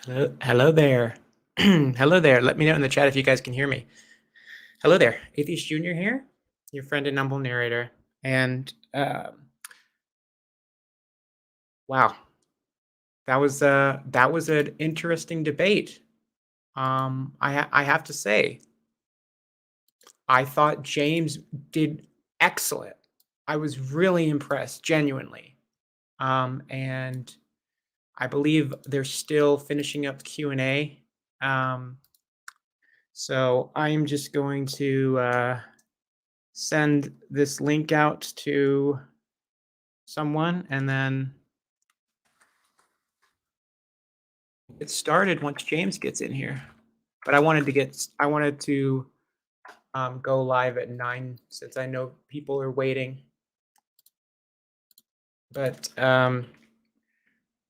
Hello there. Hello there. Let me know in the chat if you guys can hear me. Hello there. Atheist Junior here, your friend and humble narrator. And wow, that was an interesting debate. I have to say, I thought James did excellent. I was really impressed, genuinely. And I believe they're still finishing up the Q&A. So I'm just going to send this link out to someone and then get started once James gets in here. But I wanted to go live at 9 since I know people are waiting. But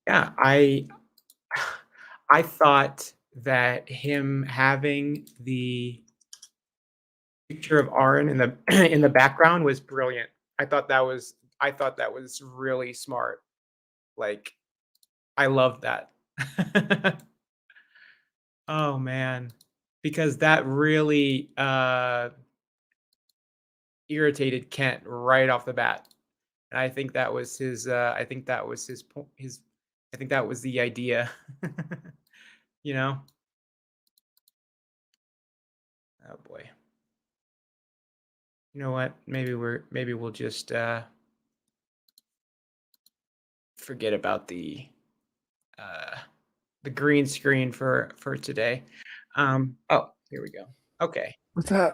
yeah, I thought that him having the picture of Aaron in the in the background was brilliant. I thought that was really smart. Like, I love that. Oh man, because that really irritated Kent right off the bat. And I think that was his I think that was his I think that was the idea. You know? Oh boy. You know what? Maybe we'll just forget about the green screen for today. Oh, here we go. Okay. What's that?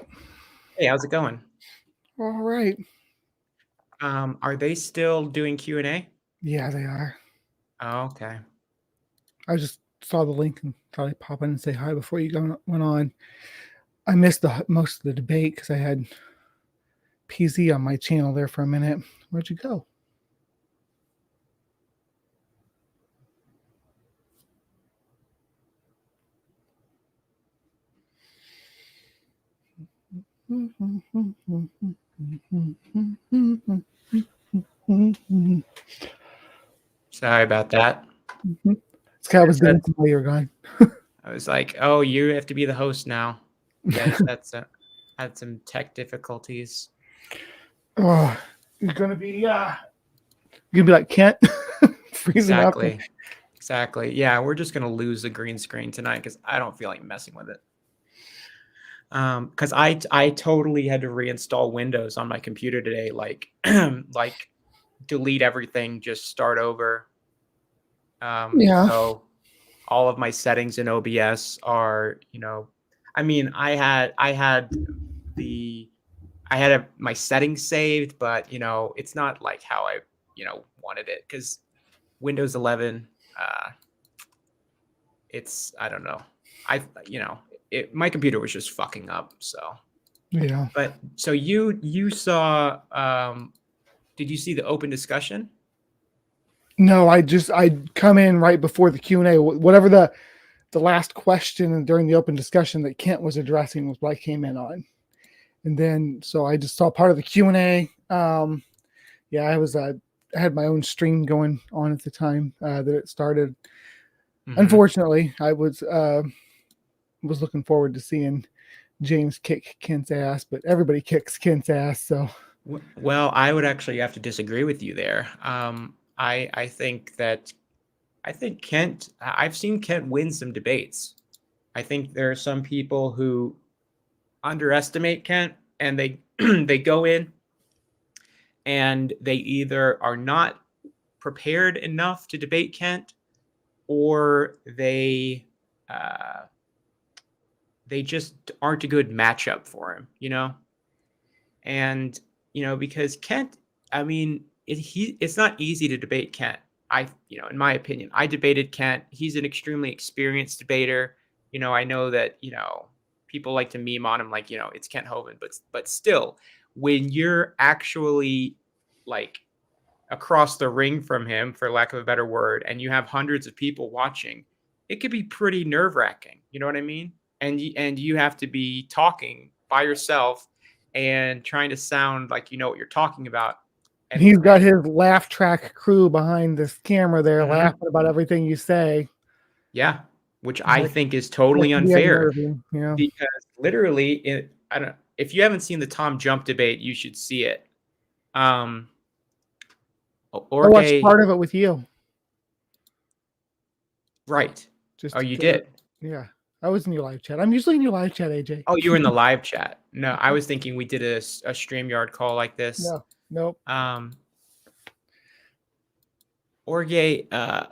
Hey, how's it going? All right. Are they still doing Q&A? Yeah, they are. Oh, okay. I just saw the link and thought I'd pop in and say hi before you went on. I missed most of the debate because I had PZ on my channel there for a minute. Where'd you go? Sorry about that. This guy was dancing while you were gone. I was like, "Oh, you have to be the host now." Yes, that's had some tech difficulties. Oh, you're gonna be like Kent, freezing up. Exactly. Yeah, we're just gonna lose the green screen tonight because I don't feel like messing with it. Because I totally had to reinstall Windows on my computer today, like like delete everything, just start over. Yeah. So all of my settings in OBS are, I mean, I had my settings saved, but it's not like how I wanted it, because Windows 11, I don't know, my computer was just fucking up. So Yeah. but so you saw, did you see the open discussion? No, I'd come in right before the Q&A. Whatever the last question during the open discussion that Kent was addressing was what I came in on. And then so I just saw part of the Q&A. Yeah, I had my own stream going on at the time that it started. Mhm. Unfortunately, I was looking forward to seeing James kick Kent's ass, but everybody kicks Kent's ass. So Well, I would actually have to disagree with you there. I think Kent. I've seen Kent win some debates. I think there are some people who underestimate Kent, and they they go in and they either are not prepared enough to debate Kent, or they just aren't a good matchup for him, and because Kent, I mean, it's not easy to debate Kent. In my opinion, I debated Kent. He's an extremely experienced debater. I know that people like to meme on him, like, it's Kent Hovind, but still, when you're actually like across the ring from him, for lack of a better word, and you have hundreds of people watching, it could be pretty nerve-wracking. You know what I mean? And you have to be talking by yourself and trying to sound like you know what you're talking about. And he's got his laugh track crew behind this camera there, Mhm. laughing about everything you say. Yeah, which I That, think is that totally can be unfair unnerving. Yeah. because literally, I don't. If you haven't seen the Tom Jump debate, you should see it. Um, I watched Orge, part of it with you. right? Just Oh, you to, did. yeah. I was in your live chat. I'm usually in your live chat, AJ. Oh, you were in the live chat. No, I was thinking we did a StreamYard call like this. No, nope. Orge,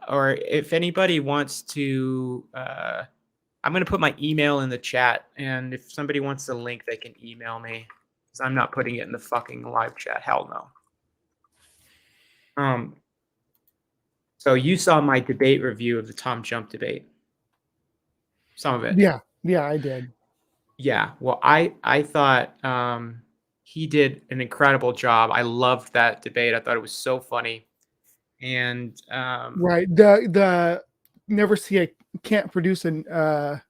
or if anybody wants to, I'm going to put my email in the chat, and if somebody wants the link, they can email me because I'm not putting it in the fucking live chat. Hell no. So you saw my debate review of the Tom Jump debate. Some of it. Yeah, I did. Yeah. Well, I thought he did an incredible job. I loved that debate. I thought it was so funny. And Right. The never see a can't produce an or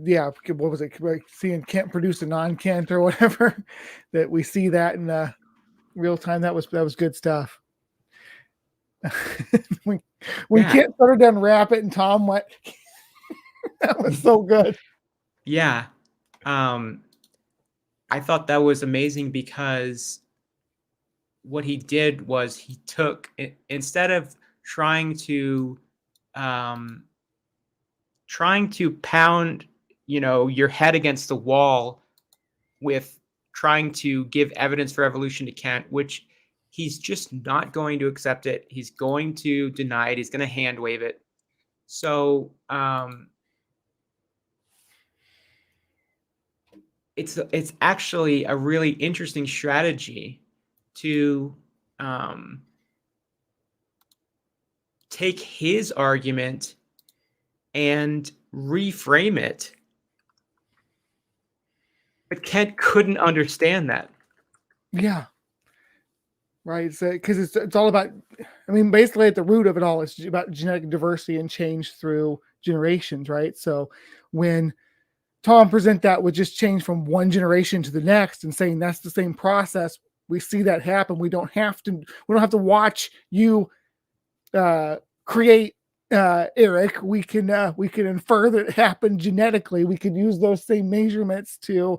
yeah, what was it? Like seeing can't produce a non-cant or whatever. That we see that in real time. That was good stuff. when yeah. Kent started to unwrap it and Tom went, that was so good. Yeah. I thought that was amazing because what he did was he took, instead of um, trying to pound, your head against the wall with trying to give evidence for evolution to Kant, which he's just not going to accept it. He's going to deny it. He's going to hand wave it. So it's actually a really interesting strategy to take his argument and reframe it. But Kent couldn't understand that. Yeah. Right. Because it's all about, I mean, basically at the root of it all, it's about genetic diversity and change through generations. Right. So when Tom present that would just change from one generation to the next and saying that's the same process, we see that happen. We don't have to watch you create Eric. We can infer that it happened genetically. We could use those same measurements to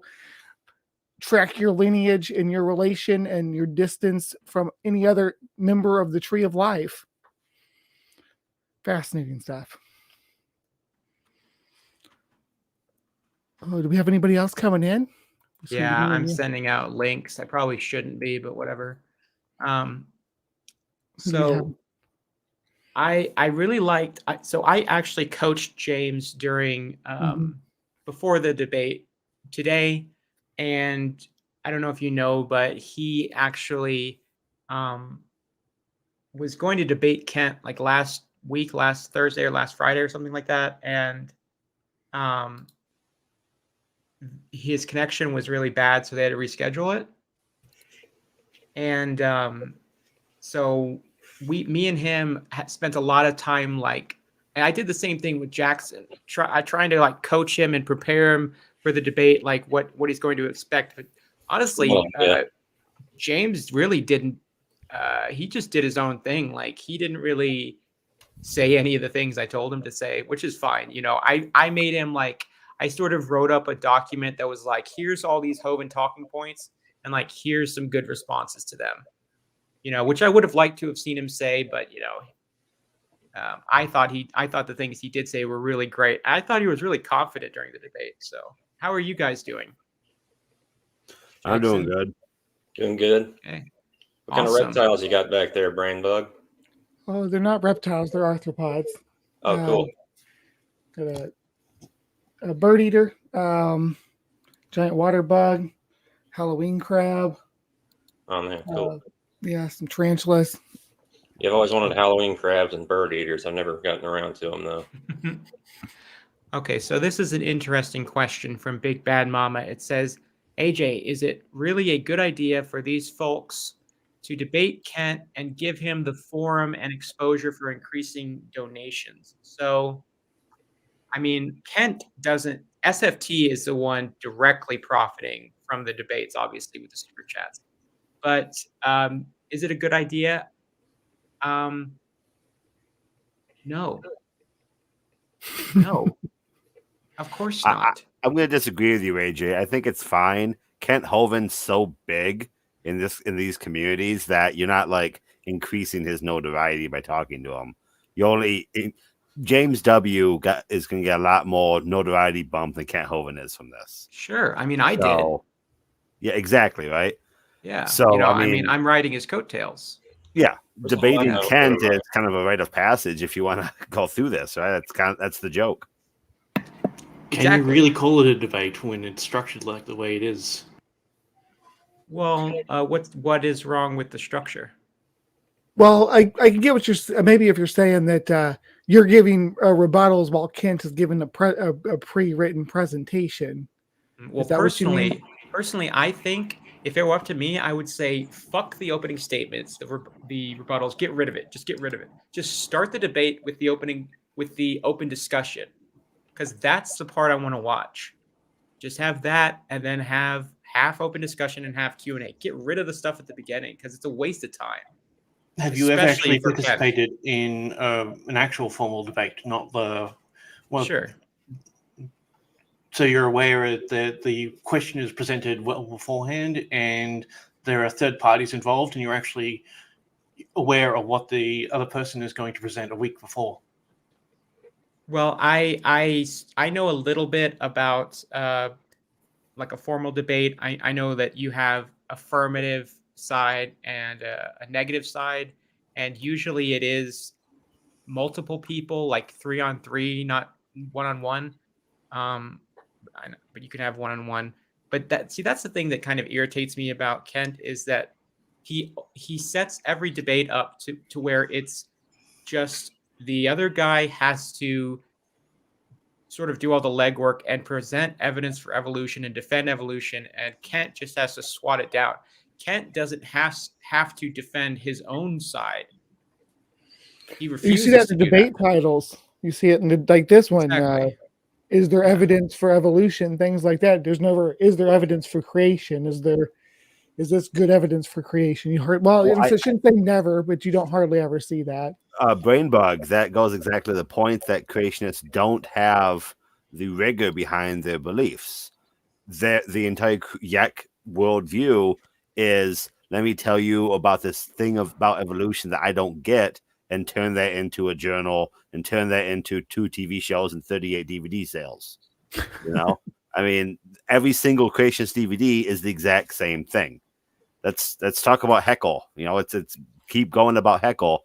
track your lineage and your relation and your distance from any other member of the tree of life. Fascinating stuff. Oh, do we have anybody else coming in? Yeah, I'm sending out links. I probably shouldn't be, but whatever. So I really liked. So I actually coached James during before the debate today, and I don't know if you know, but he actually was going to debate Kent like last week, last Thursday or last Friday or something like that, and his connection was really bad, so they had to reschedule it. And so me and him spent a lot of time and I did the same thing with Jackson, trying to like coach him and prepare him for the debate, like what he's going to expect. But honestly, James really didn't. He just did his own thing. Like he didn't really say any of the things I told him to say, which is fine. I made him I sort of wrote up a document that was like, here's all these Hovind talking points, and like here's some good responses to them. Which I would have liked to have seen him say, but I thought the things he did say were really great. I thought he was really confident during the debate. So, how are you guys doing? Jackson? I'm doing good. Doing good. Okay. What kind of reptiles you got back there, Brain Bug? Oh, they're not reptiles; they're arthropods. Oh, cool. Got a bird eater, giant water bug, Halloween crab. Oh man, cool. Yeah, some tarantulas. Yeah, I've always wanted Halloween crabs and bird eaters. I've never gotten around to them though. Okay, so this is an interesting question from Big Bad Mama. It says, AJ, is it really a good idea for these folks to debate Kent and give him the forum and exposure for increasing donations? So, I mean, Kent doesn't, SFT is the one directly profiting from the debates, obviously, with the super chats. But is it a good idea? No. No, of course I, not. I'm going to disagree with you, AJ. I think it's fine. Kent Hovind's so big in these communities that you're not like increasing his notoriety by talking to him. You only James W. is going to get a lot more notoriety bump than Kent Hovind is from this. Sure. I mean, I did. So, yeah, exactly, right? Yeah. So I mean, I'm riding his coattails. yeah, There's a lot debating out Kent there, is kind of a rite of passage if you want to go through this, right? That's the joke. Can you Exactly. really call it a debate when it's structured like the way it is? Well, what is wrong with the structure? Well, I can get what you're maybe if you're saying that you're giving rebuttals while Kent is giving a pre-written presentation. Well, Is that what you mean? personally, I think if it were up to me, I would say fuck the opening statements, the rebuttals, get rid of it. Just get rid of it. Just start the debate with the open discussion, because that's the part I want to watch. Just have that, and then have half open discussion and half Q&A. Get rid of the stuff at the beginning because it's a waste of time. Have you ever Especially actually for Kent. participated in an actual formal debate, not the Sure. So you're aware that the question is presented well beforehand, and there are third parties involved, and you're actually aware of what the other person is going to present a week before. Well, I know a little bit about like a formal debate. I know that you have affirmative side and a negative side, and usually it is multiple people, like 3-on-3, not 1-on-1. But you can have 1-on-1. But that's the thing that kind of irritates me about Kent is that he sets every debate up to where it's just the other guy has to sort of do all the legwork and present evidence for evolution and defend evolution, and Kent just has to swat it down. Kent doesn't have to defend his own side. He refuses You see that to in the do debate that. titles. You see it in like this one. Exactly. Is there Yeah. evidence for evolution? Things like that. There's never. Is there evidence for creation? Is this good evidence for creation? You heard. Well, Well, I shouldn't say never, but you don't hardly ever see that. Brain bug, that goes exactly to the point that creationists don't have the rigor behind their beliefs. The entire Yak worldview is, let me tell you about this thing about evolution that I don't get, and turn that into a journal, and turn that into 2 TV shows and 38 DVD sales. You know, I mean, every single creationist DVD is the exact same thing. Let's talk about Heckle. You know, it's keep going about Heckle.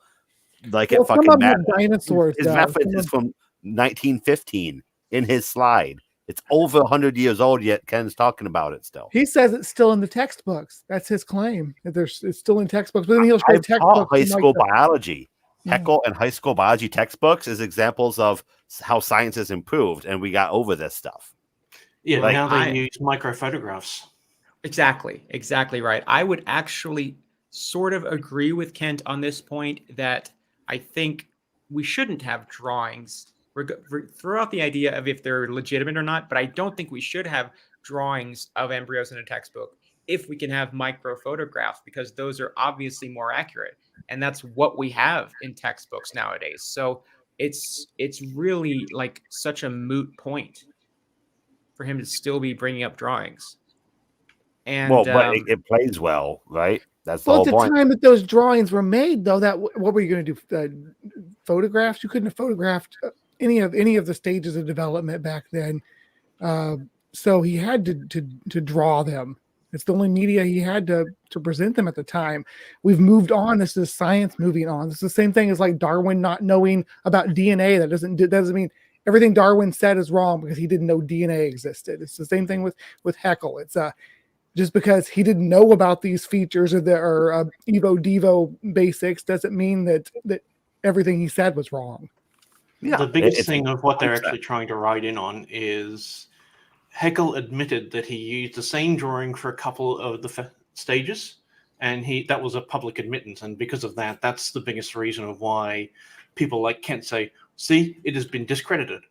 Like Well, it some fucking of them matters. are dinosaurs. His though. reference Some is of- from 1915 in his slide. It's over 100 years old, yet Ken's talking about it still. He says it's still in the textbooks. That's his claim. That it's still in textbooks. But then he'll show I've taught textbooks. high from, like, school the- biology. Yeah. Heckle and high school biology textbooks is examples of how science has improved, and we got over this stuff. Yeah, Like, now they use microphotographs. Exactly right. I would actually sort of agree with Kent on this point that I think we shouldn't have drawings. Throw out the idea of if they're legitimate or not, but I don't think we should have drawings of embryos in a textbook if we can have micro photographs, because those are obviously more accurate, and that's what we have in textbooks nowadays. So it's really like such a moot point for him to still be bringing up drawings. And well, but it plays well, right? That's the Well, whole at the point. time that those drawings were made, though, that what were you going to do? Photographs? You couldn't have photographed any of the stages of development back then. So he had to draw them. It's the only media he had to present them at the time. We've moved on. This is science moving on. This is the same thing as like Darwin not knowing about DNA. That doesn't mean everything Darwin said is wrong because he didn't know DNA existed. It's the same thing with Haeckel. It's just because he didn't know about these features or Evo Devo basics doesn't mean that everything he said was wrong. Yeah, The biggest it's thing of what they're 100%. actually trying to ride in on is Haeckel admitted that he used the same drawing for a couple of the stages, and that was a public admittance, and because of that, that's the biggest reason of why people like Kent say, "See, it has been discredited."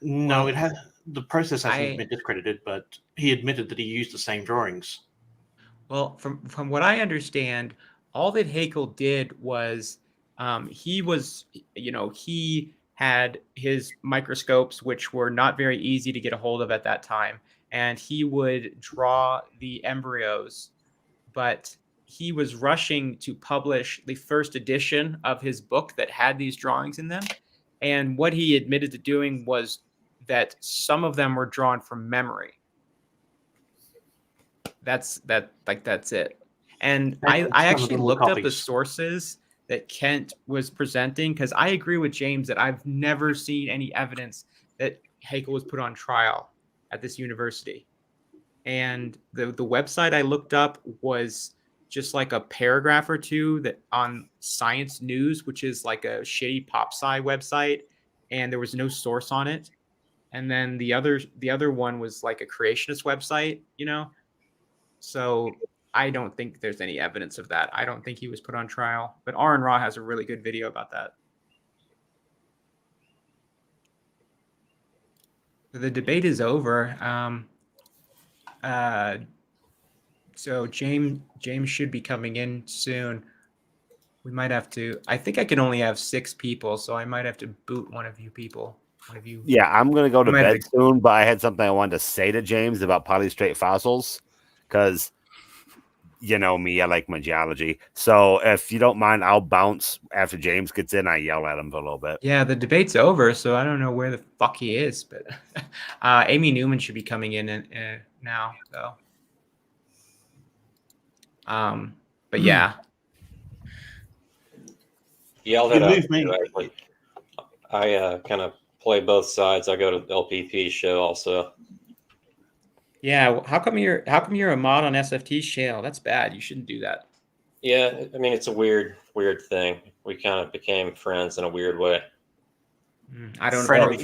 No, it has. The process hasn't been discredited, but he admitted that he used the same drawings. Well, from what I understand, all that Haeckel did was he had his microscopes, which were not very easy to get a hold of at that time, and he would draw the embryos, but he was rushing to publish the first edition of his book that had these drawings in them. And what he admitted to doing was that some of them were drawn from memory. That's it. And I actually looked up the sources that Kent was presenting, because I agree with James that I've never seen any evidence that Haeckel was put on trial at this university. And the website I looked up was just like a paragraph or two that on Science News, which is like a shitty pop sci website, and there was no source on it. And then the other one was like a creationist website, you know. So I don't think there's any evidence of that. I don't think he was put on trial. But Aaron Ra has a really good video about that. The debate is over. So James should be coming in soon. We might have to. I think I can only have 6 people, so I might have to boot one of you people. One of you. Yeah, I'm gonna go to bed soon, but I had something I wanted to say to James about polystrate fossils, because you know me, I like my geology. So if you don't mind, I'll bounce after James gets in. I yell at him for a little bit. Yeah, the debate's over, so I don't know where the fuck he is, but Amy Newman should be coming in now, though. But yeah. Yelled it out. I kind of play both sides. I go to LPP's show also. Yeah, how come you're a mod on SFT's channel? That's bad. You shouldn't do that. Yeah, I mean, it's a weird thing. We kind of became friends in a weird way. I don't know.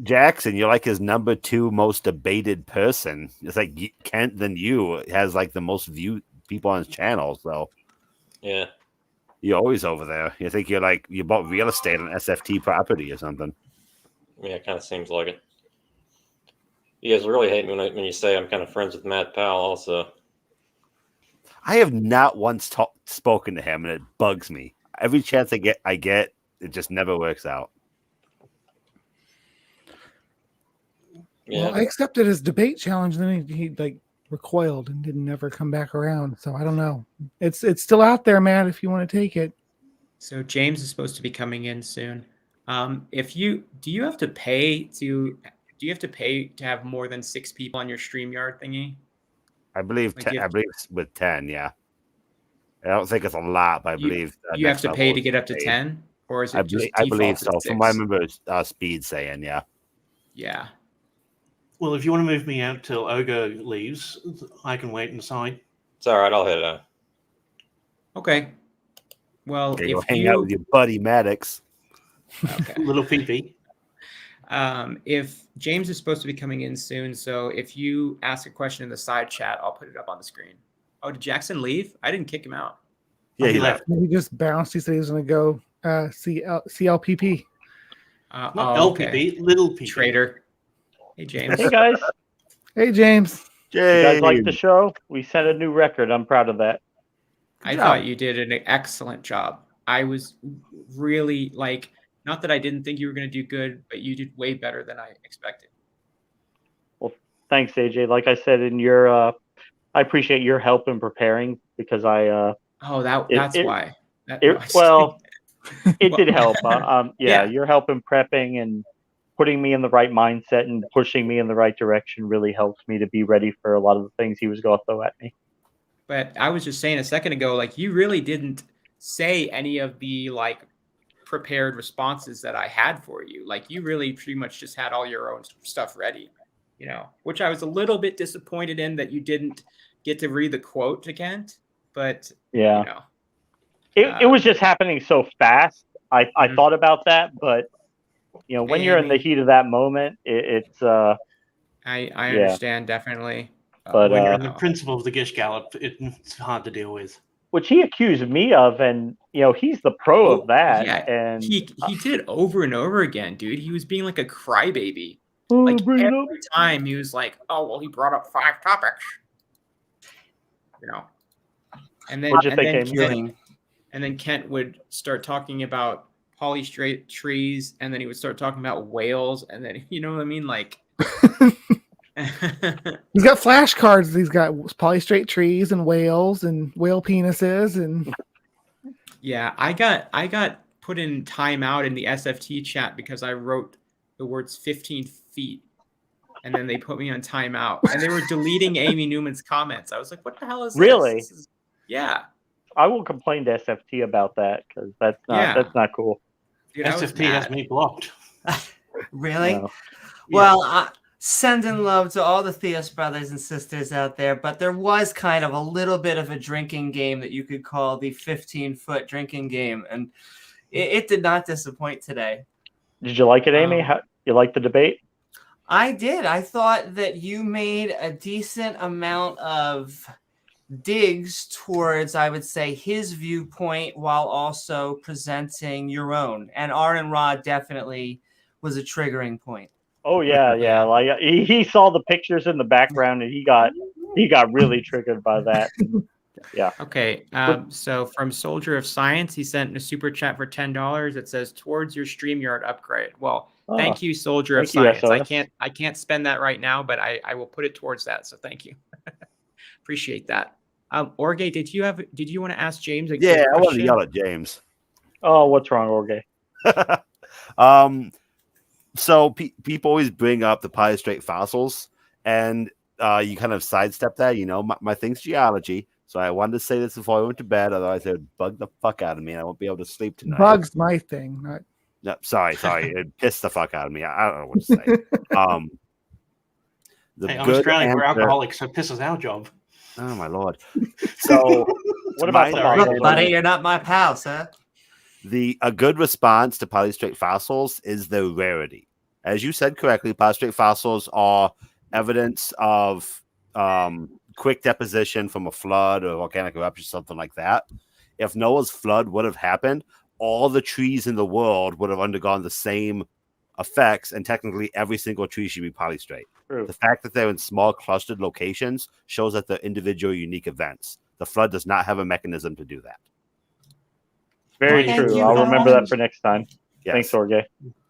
Jackson, you're like his number 2 most debated person. It's like Kent than you has like the most viewed people on his channel. So yeah, you're always over there. You think you bought real estate on SFT property or something. Yeah, it kind of seems like it. You guys really hate me when you say I'm kind of friends with Matt Powell also. I have not once spoken to him, and it bugs me. Every chance I get, it just never works out. Yeah. Well, I accepted his debate challenge, and then he like recoiled and didn't ever come back around. So I don't know. It's still out there, Matt, if you want to take it. So James is supposed to be coming in soon. Do you have to pay to have more than 6 people on your StreamYard thingy? I believe I believe it's with 10, yeah. I don't think it's a lot, but I believe you have to pay to get up to 10, or is it I believe so. From what I remember, Speed saying, yeah. Yeah. Well, if you want to move me out till Ogo leaves, I can wait inside. It's all right. I'll head out. Okay. Well, if you hang out with your buddy Maddox, okay. Little PP. If James is supposed to be coming in soon, so if you ask a question in the side chat, I'll put it up on the screen. Oh, did Jackson leave? I didn't kick him out. Yeah, he left. He just bounced. He said he was going to go CLPP. Not LPP, okay. Little PP. Traitor. Hey, James. Hey, guys. Hey, James. You guys like the show? We set a new record. I'm proud of that. I thought you did an excellent job. I was really not that I didn't think you were going to do good, but you did way better than I expected. Well, thanks, AJ. Like I said in your, I appreciate your help in preparing because that's why. It did help. Your help in prepping and putting me in the right mindset and pushing me in the right direction really helped me to be ready for a lot of the things he was going to throw at me. But I was just saying a second ago, you really didn't say any of the prepared responses that I had for you. You really pretty much just had all your own stuff ready, which I was a little bit disappointed in that you didn't get to read the quote to Kent. But yeah, it was just happening so fast. I thought about that, but when you're in the heat of that moment, it's I understand definitely. But when you're in the principle of the Gish Gallop, it's hard to deal with. Which he accused me of, and he's the pro of that. Yeah, and he did it over and over again, dude. He was being like a crybaby. Every time he was like, "Oh well, he brought up 5 topics," And then Kent would start talking about polystrate trees, and then he would start talking about whales, and then you know what I mean, like. He's got flashcards. He's got polystrate trees and whales and whale penises and. Yeah, I got put in timeout in the SFT chat because I wrote the words 15 feet, and then they put me on timeout, and they were deleting Amy Newman's comments. I was like, "What the hell is really? This? Yeah, I will complain to SFT about that because that's not cool. Dude, SFT has me blocked. Really? No. Well, sending love to all the Theos brothers and sisters out there, but there was kind of a little bit of a drinking game that you could call the 15-foot drinking game, and it did not disappoint today. Did you like it, Amy? How, you like the debate? I did. I thought that you made a decent amount of digs towards, I would say, his viewpoint while also presenting your own. And Aaron Rod definitely was a triggering point. Oh yeah. Like he saw the pictures in the background and he got really triggered by that. Yeah. Okay. So from Soldier of Science, he sent a super chat for $10. It says towards your StreamYard upgrade. Well, thank you, Soldier of Science. I can't spend that right now, but I will put it towards that. So thank you. Appreciate that. Orge, did you want to ask James a Yeah, I want to question? yell at James. Oh, what's wrong, Orge? So people always bring up the polystrate fossils, and you kind of sidestep that. You know, my thing's geology, so I wanted to say this before I went to bed. Otherwise, it would bug the fuck out of me, and I won't be able to sleep tonight. Bug's my thing. Not... No, sorry, it pissed the fuck out of me. I don't know what to say. Hey, I'm Australian. We're alcoholics, so piss is our job. Oh my lord! So what about Look, buddy, you're not my pal, sir. A good response to polystrate fossils is their rarity. As you said correctly, polystrate fossils are evidence of quick deposition from a flood or volcanic eruption, something like that. If Noah's flood would have happened, all the trees in the world would have undergone the same effects, and technically every single tree should be polystrate. True. The fact that they're in small clustered locations shows that they're individual unique events. The flood does not have a mechanism to do that. Very Thank true. you, I'll remember Hovind. that for next time. Yes. Thanks, Orge.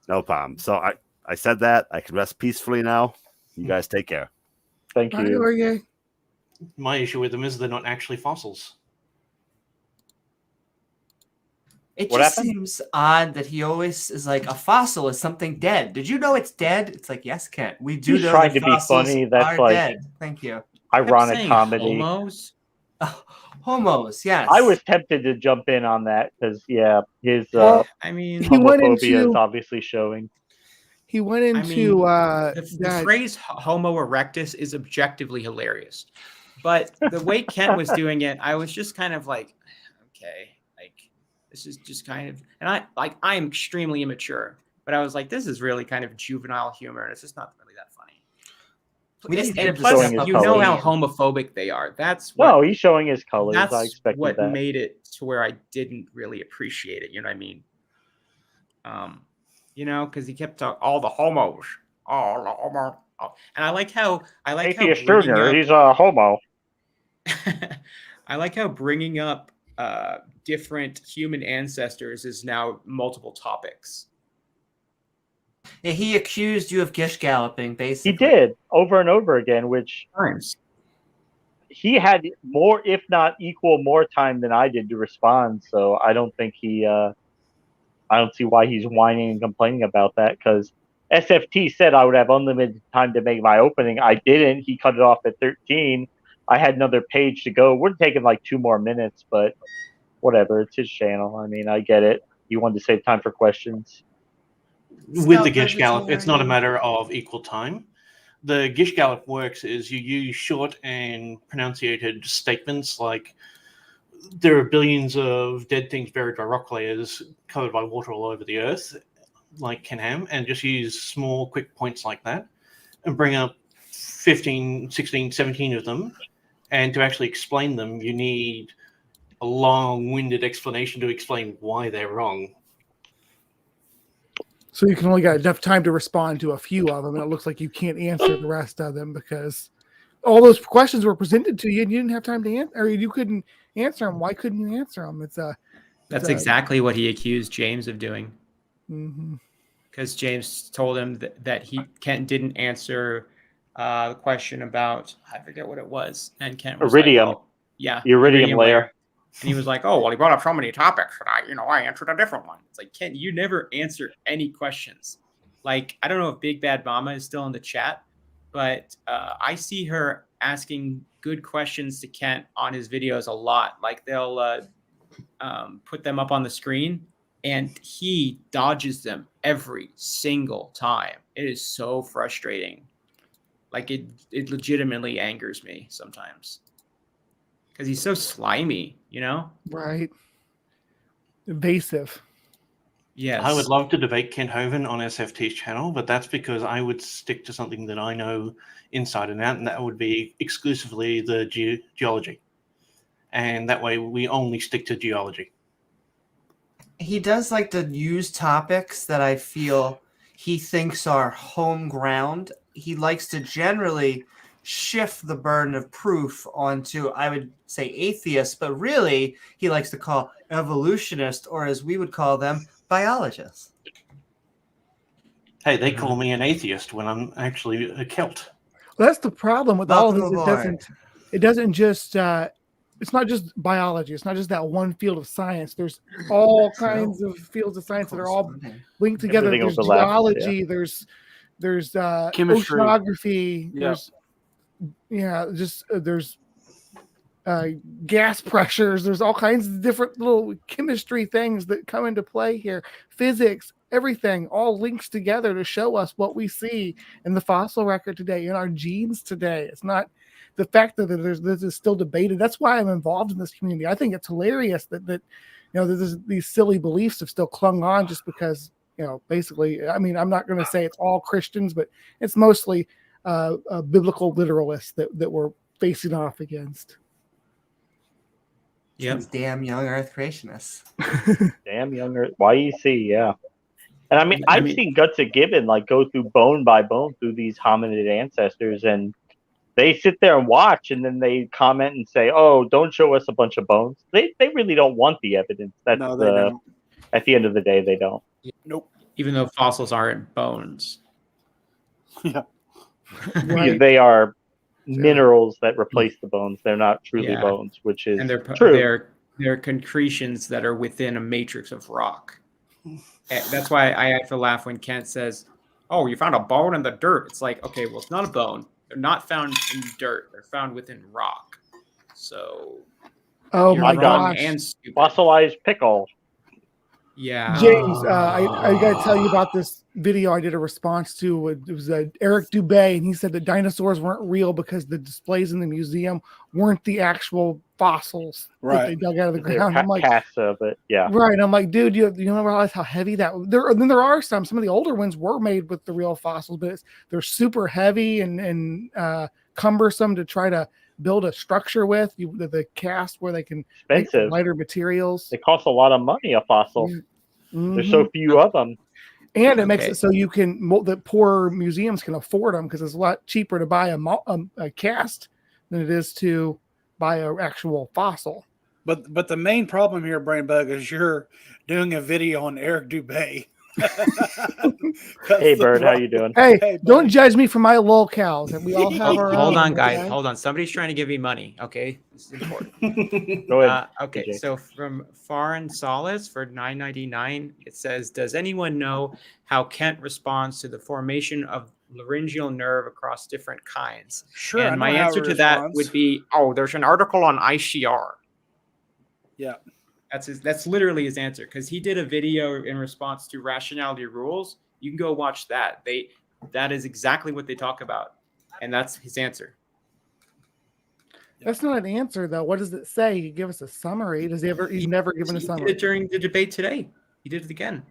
No problem. So I said that. I can rest peacefully now. You guys take care. Thank Bye, you. Orge. My issue with them is they're not actually fossils. It What just happened? seems odd that he always is like, a fossil is something dead. Did you know it's dead? It's like, yes, Kent. We do He's know trying that to be fossils funny. That's are like dead. Thank you. ironic Saying comedy. Homos. Homos, yes. I was tempted to jump in on that because his Well, I mean, he went homophobia is into obviously showing. he went into the phrase Homo erectus is objectively hilarious, but the way Kent was doing it, I was just kind of like, okay, like this is just kind of, and I am extremely immature, but I was like, this is really kind of juvenile humor, and it's just not really that funny. We just And need plus, showing his you know how colors. homophobic they are. That's what, No, he's showing his colors. I that's expected what that. made it to where I didn't really appreciate it. You know what I mean? You know, because he kept talking all the homos, all the homo, and I like how Atheist bringing Junior, up- he's a homo. I like how bringing up different human ancestors is now multiple topics. Yeah, he accused you of gish galloping, basically. He did over and over again, which Times. he had more, if not equal, more time than I did to respond. So I don't think I don't see why he's whining and complaining about that because SFT said I would have unlimited time to make my opening. I didn't. He cut it off at 13. I had another page to go. We're taking like 2 more minutes, but whatever. It's his channel. I mean, I get it. You wanted to save time for questions. With the Gish Gallop, it's not a matter of equal time. The Gish Gallop works is you use short and pronunciated statements like there are billions of dead things buried by rock layers covered by water all over the earth, like Kenham, and just use small, quick points like that and bring up 15, 16, 17 of them. And to actually explain them, you need a long-winded explanation to explain why they're wrong. So you can only get enough time to respond to a few of them, and it looks like you can't answer the rest of them because all those questions were presented to you, and you didn't have time to answer, or you couldn't answer them. Why couldn't you answer them? That's exactly what he accused James of doing. Mm-hmm. Because James told him that Kent didn't answer the question about, I forget what it was, and Kent was Iridium. like, "Oh, yeah, Iridium layer." And he was like, "Oh, well, he brought up so many topics, and I answered a different one." It's like, Kent, you never answer any questions. Like, I don't know if Big Bad Mama is still in the chat, but I see her asking good questions to Kent on his videos a lot. Like, they'll put them up on the screen, and he dodges them every single time. It is so frustrating. Like, it legitimately angers me sometimes because he's so slimy, you know? Right. Evasive. Yes. I would love to debate Kent Hovind on SFT's channel, but that's because I would stick to something that I know inside and out, and that would be exclusively the geology. And that way we only stick to geology. He does like to use topics that I feel he thinks are home ground. He likes to generally shift the burden of proof onto, I would say, atheists, but really he likes to call evolutionists, or as we would call them, biologists. Hey, they call me an atheist when I'm actually a Celt. Well, that's the problem with all of this. Welcome It doesn't just it's not just biology. It's not just that one field of science. There's all kinds of fields of science that are all linked together. Everything There's overlaps, geology. There's Chemistry. oceanography. Yeah. There's gas pressures. There's all kinds of different little chemistry things that come into play here. Physics, everything all links together to show us what we see in the fossil record today, in our genes today. It's not the fact that this is still debated. That's why I'm involved in this community. I think it's hilarious that these silly beliefs have still clung on just because, basically, I mean, I'm not going to say it's all Christians, but it's mostly biblical literalists that we're facing off against. Yep. These damn young Earth creationists. Damn young Earth. YEC, yeah. And I mean, I've seen Gutsy Gibbon go through bone by bone through these hominid ancestors, and they sit there and watch, and then they comment and say, "Oh, don't show us a bunch of bones." They really don't want the evidence. That's No, they don't. At the end of the day, they don't. Nope. Even though fossils aren't bones. Yeah. Right. They are minerals that replace the bones. They're not truly bones, which is true. They're concretions that are within a matrix of rock. That's why I have to laugh when Kent says, "Oh, you found a bone in the dirt." It's like, okay, well, it's not a bone. They're not found in dirt. They're found within rock. So, oh my gosh, and stupid. Fossilized pickle. Yeah, James, I got to tell you about this video I did a response to. It was Eric Dubé, and he said that dinosaurs weren't real because the displays in the museum weren't the actual fossils that they dug out of the ground. I'm like, but yeah, right. I'm like, dude, you don't realize how heavy that. There are some of the older ones were made with the real fossils, but they're super heavy and cumbersome to try to build a structure with. The cast where they can make lighter materials. It costs a lot of money, a fossil. Mm-hmm. There's so few of them. And it makes it so you can, the poor museums can afford them because it's a lot cheaper to buy a cast than it is to buy an actual fossil. But the main problem here, Brainbug, is you're doing a video on Eric Dubé. Hey, Bird, how you doing? Hey, don't judge me for my lolcows. And we all have our Hold own, on, guys. Hold on. Somebody's trying to give me money. Okay, this is important. Go ahead. Okay, so from Foreign Solace for $9.99, it says, "Does anyone know how Kent responds to the formation of laryngeal nerve across different kinds?" Sure. And my answer to that would be, there's an article on ICR. Yeah. That's literally his answer, because he did a video in response to rationality rules. You can go watch that. That is exactly what they talk about, and that's his answer. That's not an answer though. What does it say? He give us a summary. Does he ever? He's never given a summary. He did it during the debate today. He did it again.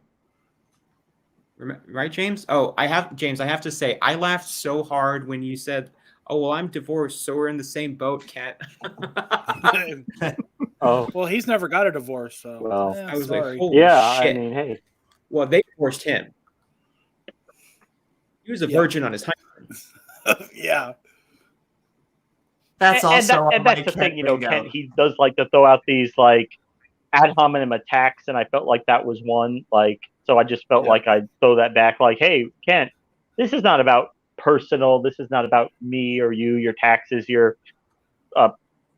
Right, James? I have to say, I laughed so hard when you said, "Oh, well, I'm divorced, so we're in the same boat, Kent." Oh, well, he's never got a divorce, so I was sorry. like, "Holy shit!" I mean, hey. Well, they divorced him. He was a virgin on his honeymoon. Yeah. That's also and that's the thing, Kent, he does like to throw out these ad hominem attacks, and I felt like that was one. Like, so I just felt like I'd throw that back. Like, hey, Kent, this is not about personal. This is not about me or you, your taxes, your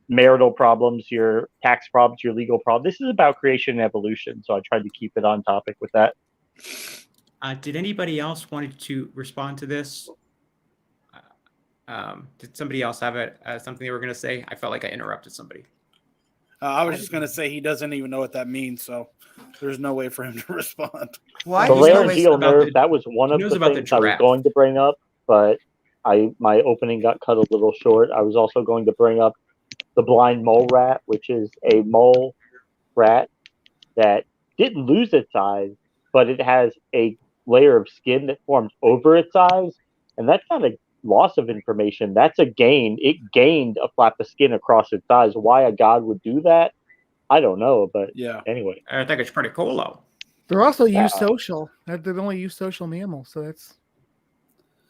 marital problems, your tax problems, your legal problems. This is about creation and evolution. So I tried to keep it on topic with that. Did anybody else wanted to respond to this? Did somebody else have something they were going to say? I felt like I interrupted somebody. I was just going to say he doesn't even know what that means, so there's no way for him to respond. Why? The He knows laryngeal about nerve, the- that was one he of knows the about the things I was giraffe. going to bring up, but my opening got cut a little short. I was also going to bring up the blind mole rat, which is a mole rat that didn't lose its eyes, but it has a layer of skin that formed over its eyes, and that's not a loss of information. That's a gain. It gained a flap of skin across its eyes. Why a god would do that, I don't know, but Yeah. anyway. I think it's pretty cool, though. They're also eusocial. They're the only eusocial mammal, so that's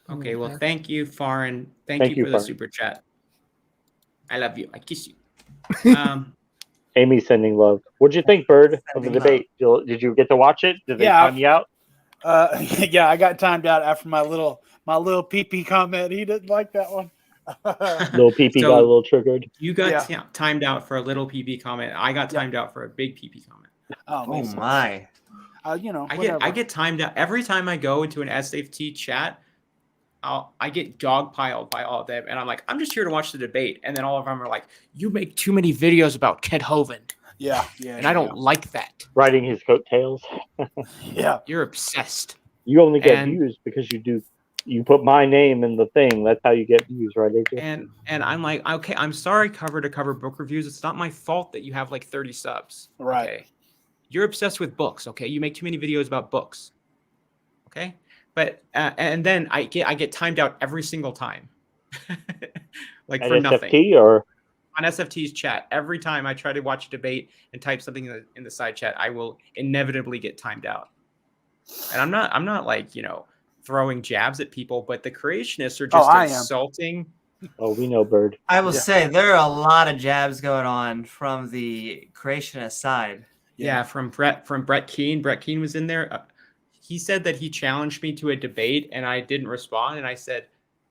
Okay, well, thank you, Farin. Thank Thank you you, for the Farin. super chat. I love you. I kiss you. Amy's sending love. What'd you think, Bird, of the Sending debate? Did you get to watch it? Did they Yeah. time you out? Yeah, I got timed out after my little pee comment. He didn't like that one. Little PP So- got a little triggered. You got Yeah. timed out for a little PP comment. I got timed out for a big PP comment. Oh, Oh makes sense. my! You know, I whatever. get timed out every time I go into an SFT chat. I get dogpiled by all of them, and I'm like, I'm just here to watch the debate, and then all of them are like, you make too many videos about Kent Hovind, Yeah. and I don't like that. Riding his coattails. Yeah. You're obsessed. You only get And- views because you put my name in the thing. That's how you get views, right, AJ? And I'm like, okay, I'm sorry, cover to cover book reviews. It's not my fault that you have like 30 subs. Right. Okay? You're obsessed with books. Okay, you make too many videos about books. Okay, but and then I get timed out every single time, like At for nothing. SFT or On SFT's chat, every time I try to watch a debate and type something in the side chat, I will inevitably get timed out. And I'm not like, throwing jabs at people, but the creationists are just I am. insulting. oh, we know Bird. I will Yeah. say there are a lot of jabs going on from the creationist side. Yeah, from Brett Keane. Brett Keane was in there. He said that he challenged me to a debate and I didn't respond. And I said,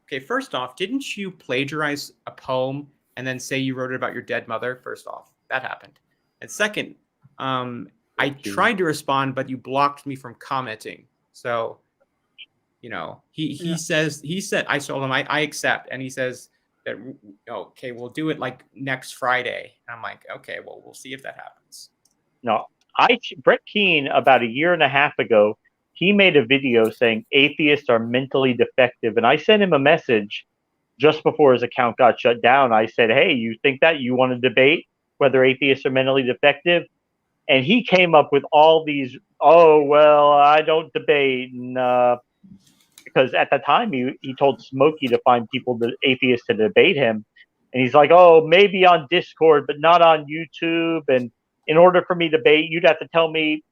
okay, first off, didn't you plagiarize a poem and then say you wrote it about your dead mother? First off, that happened. And second, I tried to respond, but you blocked me from commenting. So, he said, I told him I accept. And he says that, okay, we'll do it like next Friday. And I'm like, okay, well, we'll see if that happens. No, Brett Keane about a year and a half ago, he made a video saying atheists are mentally defective, and I sent him a message just before his account got shut down. I said, "Hey, you think that you want to debate whether atheists are mentally defective?" And he came up with all these, "Oh well, I don't debate," and because at the time he told Smokey to find atheists to debate him, and he's like, "Oh, maybe on Discord, but not on YouTube." And in order for me to debate, you'd have to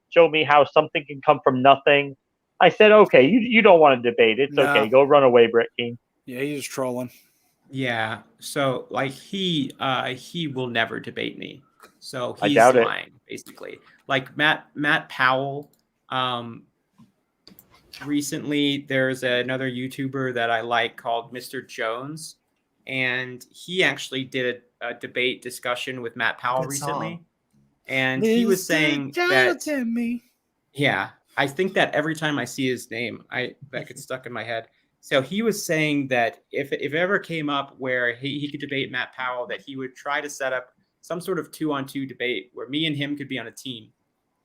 show me how something can come from nothing. I said, okay, you don't want to debate. It's No. okay. Go run away, Brett King. Yeah, he's just trolling. Yeah. So like he will never debate me. So I he's doubt it. lying, basically. Like Matt Powell. Recently there's another YouTuber that I like called Mr. Jones, and he actually did a debate discussion with Matt Powell Good recently. song. And he was saying that me. yeah, I think that every time I see his name, that gets stuck in my head. So he was saying that if it ever came up where he could debate Matt Powell, that he would try to set up some sort of 2-on-2 debate where me and him could be on a team,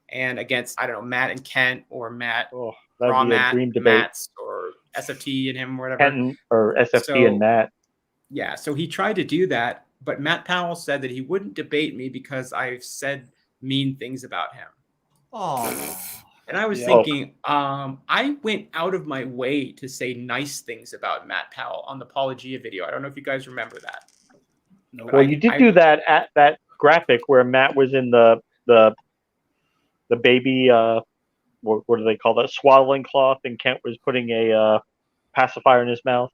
and against, I don't know, Matt and Kent, or Matt, Oh, Raw that'd be a Matt, dream debate. Matt's, or SFT and him, or whatever. Kenton or SFT So- and Matt. Yeah, so he tried to do that, but Matt Powell said that he wouldn't debate me because I've said mean things about him. Oh, And I was Yeah. thinking, I went out of my way to say nice things about Matt Powell on the Apologia video. I don't know if you guys remember that. No. But Well, I- you did do that at that graphic where Matt was in the baby. What do they call that? Swaddling cloth, and Kent was putting a pacifier in his mouth.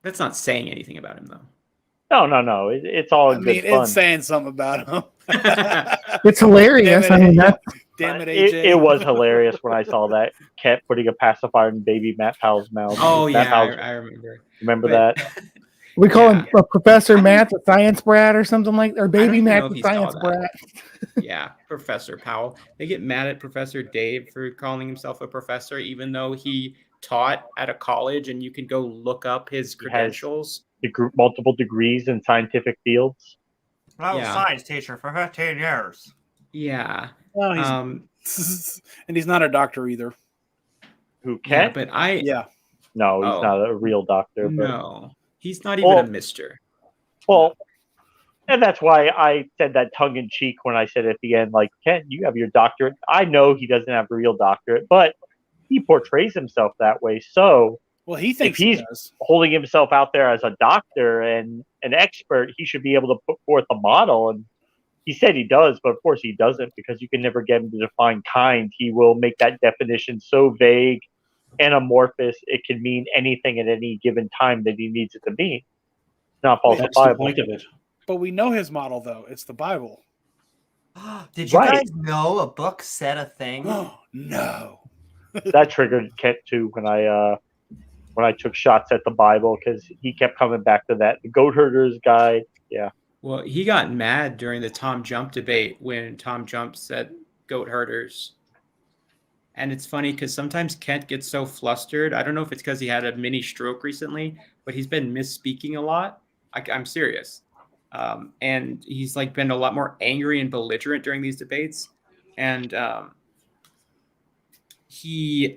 That's not saying anything about him, though. No. It's all I in mean, good fun. it's saying something about him. It's hilarious. I mean, that's Damn it, AJ. It was hilarious when I saw that Cat putting a pacifier in baby Matt Powell's mouth. Oh Matt yeah, Powell's, I remember. remember But that? we call Yeah. him Professor Matt, the science brat, or something like, or Baby even Matt, know if the he saw science that. brat. Yeah, Professor Powell. They get mad at Professor Dave for calling himself a professor, even though he taught at a college, and you can go look up his credentials. Multiple degrees in scientific fields. I was Yeah. a science teacher for 15 years. Yeah. Well, he's and he's not a doctor either. Who Yeah, Cat? but I Yeah. No, he's Oh. not a real doctor. But, no, he's not even a mister. well, and that's why I said that tongue in cheek when I said at the end, like, Ken, you have your doctorate. I know he doesn't have a real doctorate, but he portrays himself that way. So Well, he if thinks he's he does. holding himself out there as a doctor and an expert, he should be able to put forth a model. And he said he does, but of course he doesn't, because you can never get him to define kind. He will make that definition so vague and amorphous, it can mean anything at any given time that he needs it to mean. It's not falsifiable. That's the point of it. But we know his model, though. It's the Bible. Did you Right. guys know a book said a thing? Oh, no. That triggered Kent too when I took shots at the Bible, because he kept coming back to that. The Goat Herder's Guide. Yeah. Well, he got mad during the Tom Jump debate when Tom Jump said goat herders. And it's funny because sometimes Kent gets so flustered. I don't know if it's because he had a mini stroke recently, but he's been misspeaking a lot. I'm serious. And he's like been a lot more angry and belligerent during these debates. And he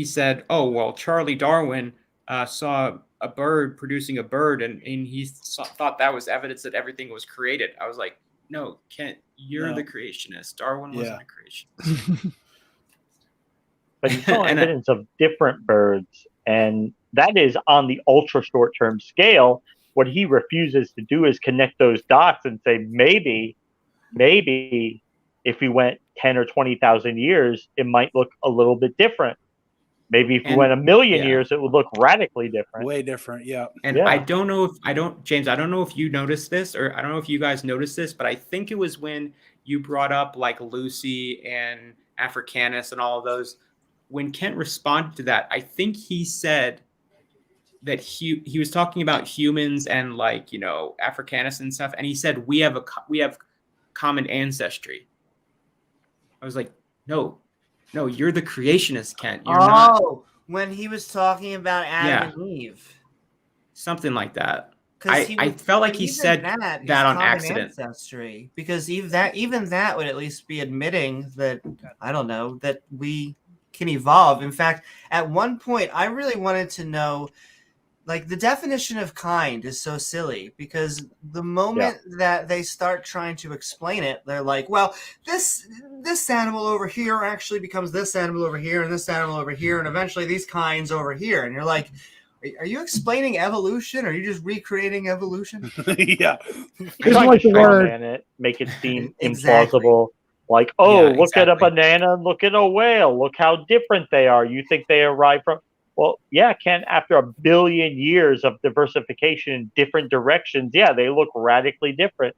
said, oh, well, Charlie Darwin saw a bird producing a bird, and he thought that was evidence that everything was created. I was like, no, Kent, you're the creationist. Darwin wasn't a creationist. But he saw evidence of different birds, and that is on the ultra short-term scale. What he refuses to do is connect those dots and say, maybe if we went 10 or 20,000 years, it might look a little bit different. Maybe if we went a million years, it would look radically different. Way different, yeah. And James, I don't know if you noticed this, or I don't know if you guys noticed this, but I think it was when you brought up like Lucy and Africanus and all of those. When Kent responded to that, I think he said that he was talking about humans and like, Africanus and stuff, and he said we have common ancestry. I was like, no, you're the creationist, Kent. You're not. When he was talking about Adam and Eve, something like that. I felt like he said that on accident. Ancestry, because even that would at least be admitting that, I don't know, that we can evolve. In fact, at one point, I really wanted to know, like, the definition of kind is so silly, because the moment that they start trying to explain it, they're like, well, this animal over here actually becomes this animal over here and this animal over here, and eventually these kinds over here. And you're like, are you explaining evolution? Or are you just recreating evolution? Yeah. It's like the word. Make it seem implausible. Like, look at a banana and look at a whale. Look how different they are. You think they arrived from... Well, yeah, Ken, after 1 billion years of diversification in different directions, they look radically different.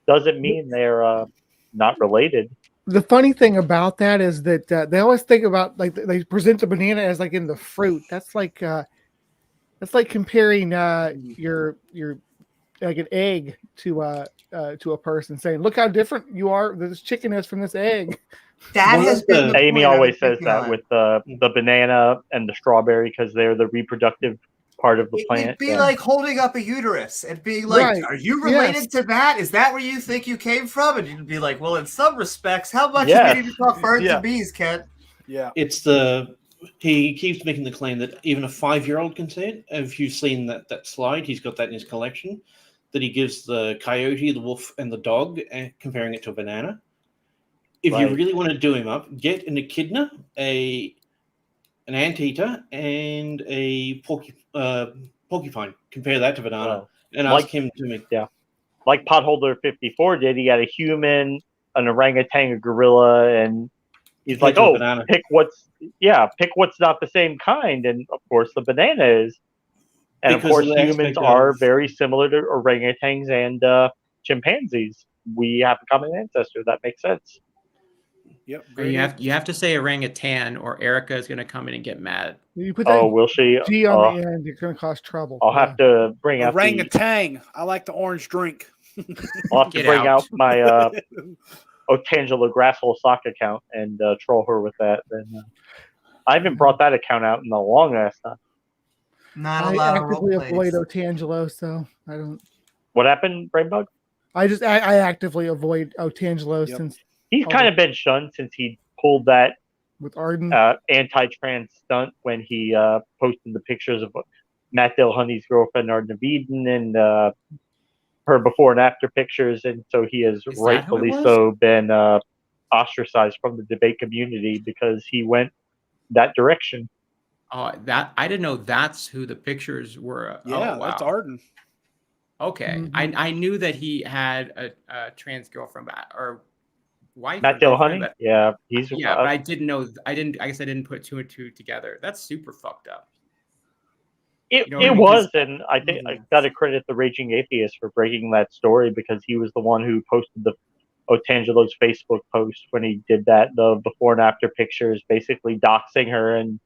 Doesn't mean they're not related. The funny thing about that is that they always think about, like, they present the banana as like in the fruit. That's like comparing your like an egg to a person, saying, look how different you are, this chicken is from this egg. That has been Amy always says that with the banana and the strawberry, because they're the reproductive part of the plant. It'd be like holding up a uterus and being like, are you related to that? Is that where you think you came from? And you'd be like, well, in some respects, how much do you need to talk birds and bees, Kent? Yeah. He keeps making the claim that even a 5-year-old can say it. If you've seen that slide, he's got that in his collection, that he gives the coyote, the wolf, and the dog, comparing it to a banana. If you really want to do him up, get an echidna, an anteater, and a porcupine. Compare that to banana, and ask him to make. Yeah, like Potholder 54 did. He had a human, an orangutan, a gorilla, and he's like, pick what's not the same kind, and of course the banana is. And Because of course, of the humans aspect are of- very similar to orangutans and chimpanzees. We have a common ancestor. That makes sense. Yep. And Great. you have to say orangutan, or Erica is going to come in and get mad. You put that Oh, will she? G on the end, you're going to cause trouble. I'll have to bring out the. Orangutan. I like the orange drink. I'll have to Get bring out. out my Otangelo Grasshole sock account and troll her with that. Then I haven't brought that account out in a long ass time. Not a I lot of actively role avoid plays. Otangelo, so I don't. What happened, Brainbug? I actively avoid Otangelo Yep. since He's kind of been shunned since he pulled that with Arden. Anti-trans stunt when he posted the pictures of Matt Dillahunty's girlfriend Arden Eden and her before and after pictures, and so he has Is that who it rightfully was? so been ostracized from the debate community because he went that direction. Oh, that I didn't know that's who the pictures were. Yeah, Oh, wow. that's Arden. Okay, Mhm. I knew that he had a trans girlfriend or wife. Matt or girlfriend, Dillahunty, yeah, he's yeah, but I didn't know. I guess I didn't put two and two together. That's super fucked up. It, You know what I it mean? was, 'Cause- and I think I got to credit the Raging Atheist for breaking that story because he was the one who posted the Otangelo's Facebook post when he did that, the before and after pictures, basically doxing her and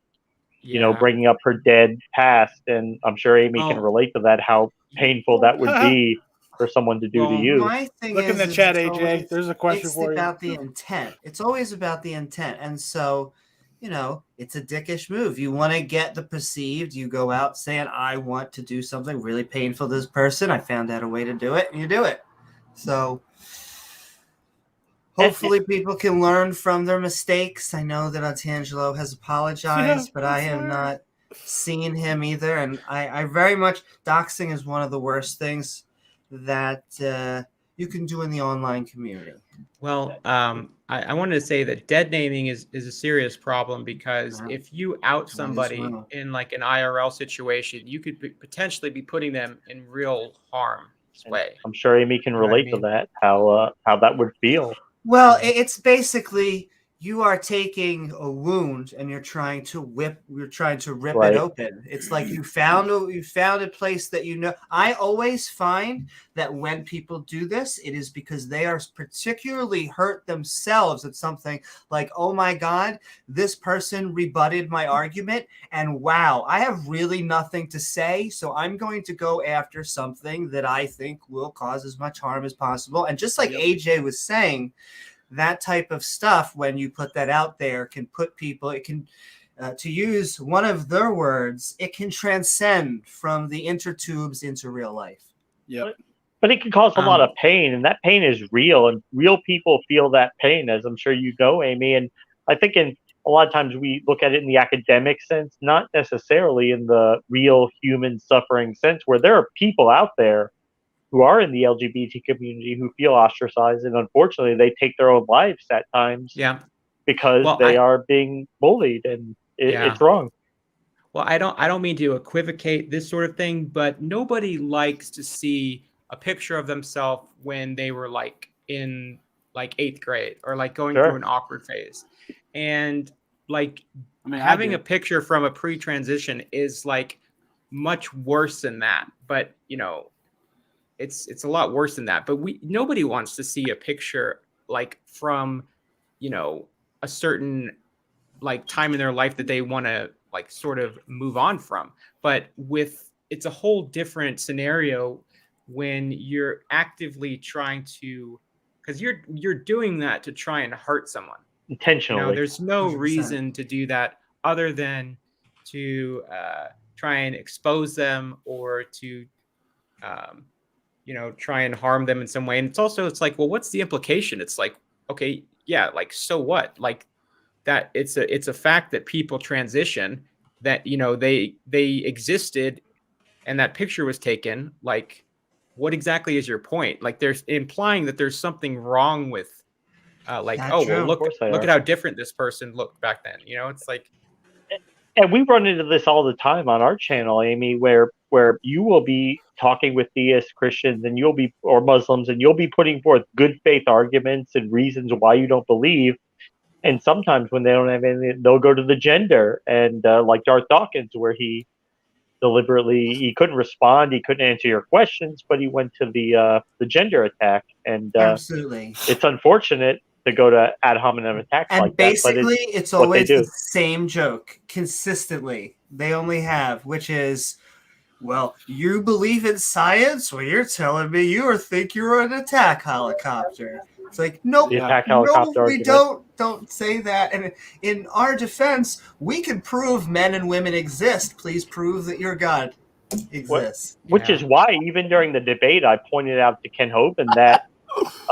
Yeah. bringing up her dead past. And I'm sure Amy can Oh. relate to that, how painful that would be for someone to do to Well, you. My thing Look in is, the chat, it's AJ. always- There's a question it's for you. about the intent. It's always about the intent. And so, it's a dickish move. You want to get the perceived, you go out saying, I want to do something really painful to this person. I found out a way to do it, and you do it. So hopefully people can learn from their mistakes. I know that Otangelo has apologized, but I have not seen him either. And I very much, doxing is one of the worst things that you can do in the online community. Well, I wanted to say that dead naming is a serious problem because if you out somebody in like an IRL situation, you could potentially be putting them in real harm's way. I'm sure Amy can relate to that, how that would feel. Well, it's basically you are taking a wound and you're trying to rip Right. it open. It's like you found a place that I always find that when people do this, it is because they are particularly hurt themselves at something like, oh my God, this person rebutted my argument, and wow, I have really nothing to say, so I'm going to go after something that I think will cause as much harm as possible. And just like AJ was saying, that type of stuff, when you put that out there, can put people, it can, to use one of their words, it can transcend from the intertubes into real life. Yep. But it can cause a lot of pain, and that pain is real, and real people feel that pain, as I'm sure you know, Amy. And I think a lot of times we look at it in the academic sense, not necessarily in the real human suffering sense, where there are people out there who are in the LGBT community who feel ostracized, and unfortunately they take their own lives at times because they are being bullied, and it's wrong. Well, I don't mean to equivocate this sort of thing, but nobody likes to see a picture of themselves when they were like in like 8th grade or like going through an awkward phase. And like having a picture from a pre-transition is like much worse than that. But it's a lot worse than that. But nobody wants to see a picture like from, a certain like time in their life that they want to like sort of move on from. But it's a whole different scenario when you're actively trying to, because you're doing that to try and hurt someone intentionally. There's no 100%. reason to do that other than to try and expose them or to try and harm them in some way. And it's like, well, what's the implication? It's like, okay, yeah, like, so what? Like that it's a fact that people transition, that, they existed and that picture was taken. Like, what exactly is your point? Like, there's implying that there's something wrong with like, That's oh, true. well, Of course they look are. at how different this person looked back then. It's like, And we run into this all the time on our channel, Amy, where you will be talking with theists, Christians, and or Muslims, and you'll be putting forth good faith arguments and reasons why you don't believe. And sometimes when they don't have anything, they'll go to the gender and like Darth Dawkins, where he deliberately, he couldn't respond, he couldn't answer your questions, but he went to the gender attack, and Absolutely. it's unfortunate to go to ad hominem attacks And like that, but basically, it's what they always do. the same joke consistently. They only have, which is, well, you believe in science? Well, you're telling me you think you're an attack helicopter. It's like, nope, The attack no, helicopter we argument. don't say that. And in our defense, we can prove men and women exist. Please prove that your God exists. Which is why, even during the debate, I pointed out to Ken Hovind that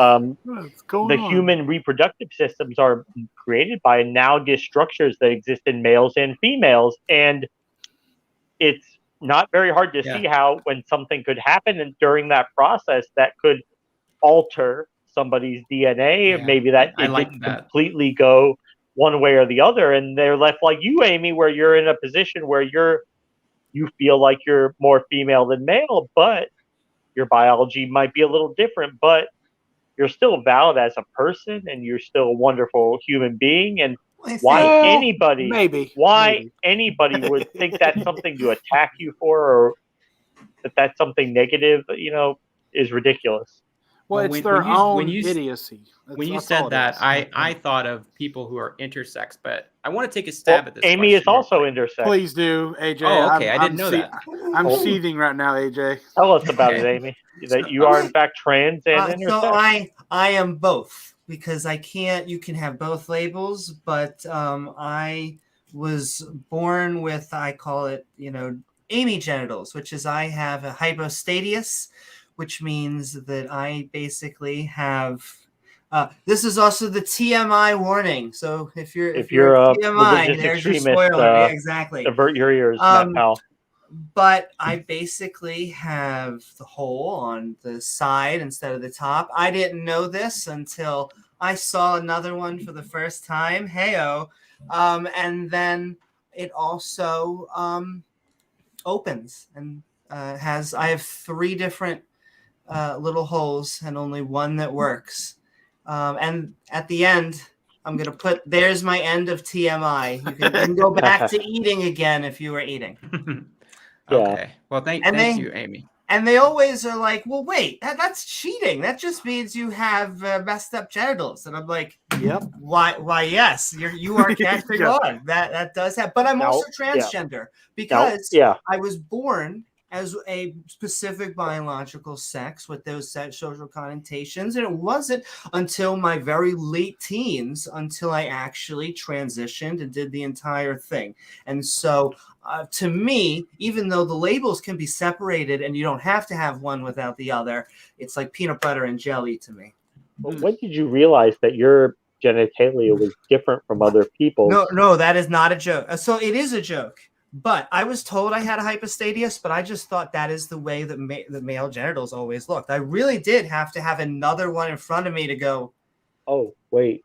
the human reproductive systems are created by analogous structures that exist in males and females, and it's not very hard to see how, when something could happen and during that process that could alter somebody's DNA, maybe that it didn't completely go one way or the other, and they're left like you, Amy, where you're in a position where you feel like you're more female than male, but your biology might be a little different, but you're still valid as a person, and you're still a wonderful human being. And anybody would think that's something to attack you for, or that's something negative, is ridiculous. Well, it's their own idiocy. When you said that, I thought of people who are intersex, but I want to take a stab at this. Amy is also intersex. Please do, AJ. Oh, okay. I didn't know that. I'm seething right now, AJ. Tell us about it, Amy. That you are in fact trans and intersex. So I am both, because I can't. You can have both labels, but I was born with, I call it, Amy genitals, which is I have a hypostadius, which means that I basically have. This is also the TMI warning. So if you're TMI, there's your spoiler. Exactly. Avert your ears, Matt Powell. But I basically have the hole on the side instead of the top. I didn't know this until I saw another one for the first time. Heyo. And then it also opens and I have 3 different little holes and only one that works. And at the end, I'm going to there's my end of TMI. You can go back to eating again if you were eating. Okay. Well, thank you, Amy. And they always are like, well, wait, that's cheating. That just means you have messed up genitals. And I'm like, yep. Why, yes, you are catching on. That does happen. But I'm also transgender because I was born as a specific biological sex with those social connotations. And it wasn't until my very late teens until I actually transitioned and did the entire thing. And so to me, even though the labels can be separated and you don't have to have one without the other, it's like peanut butter and jelly to me. But when did you realize that your genitalia was different from other people's? No, that is not a joke. So it is a joke. But I was told I had a hypostadius, but I just thought that is the way that the male genitals always looked. I really did have to have another one in front of me to go, oh, wait.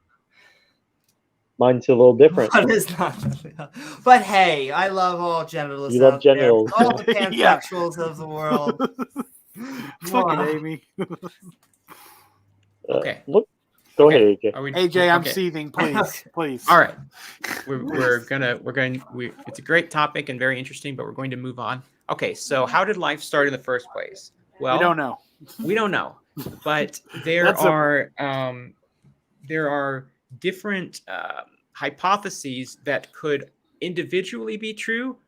Mine's a little different. But hey, I love all genitals. You love genitals. All the pansexuals of the world. Fuck it, Amy. Okay. Look. Go ahead, AJ. AJ, I'm seething. Please. All right. It's a great topic and very interesting, but we're going to move on. Okay. So how did life start in the first place? Well, we don't know. We don't know, but there are different hypotheses that could individually be true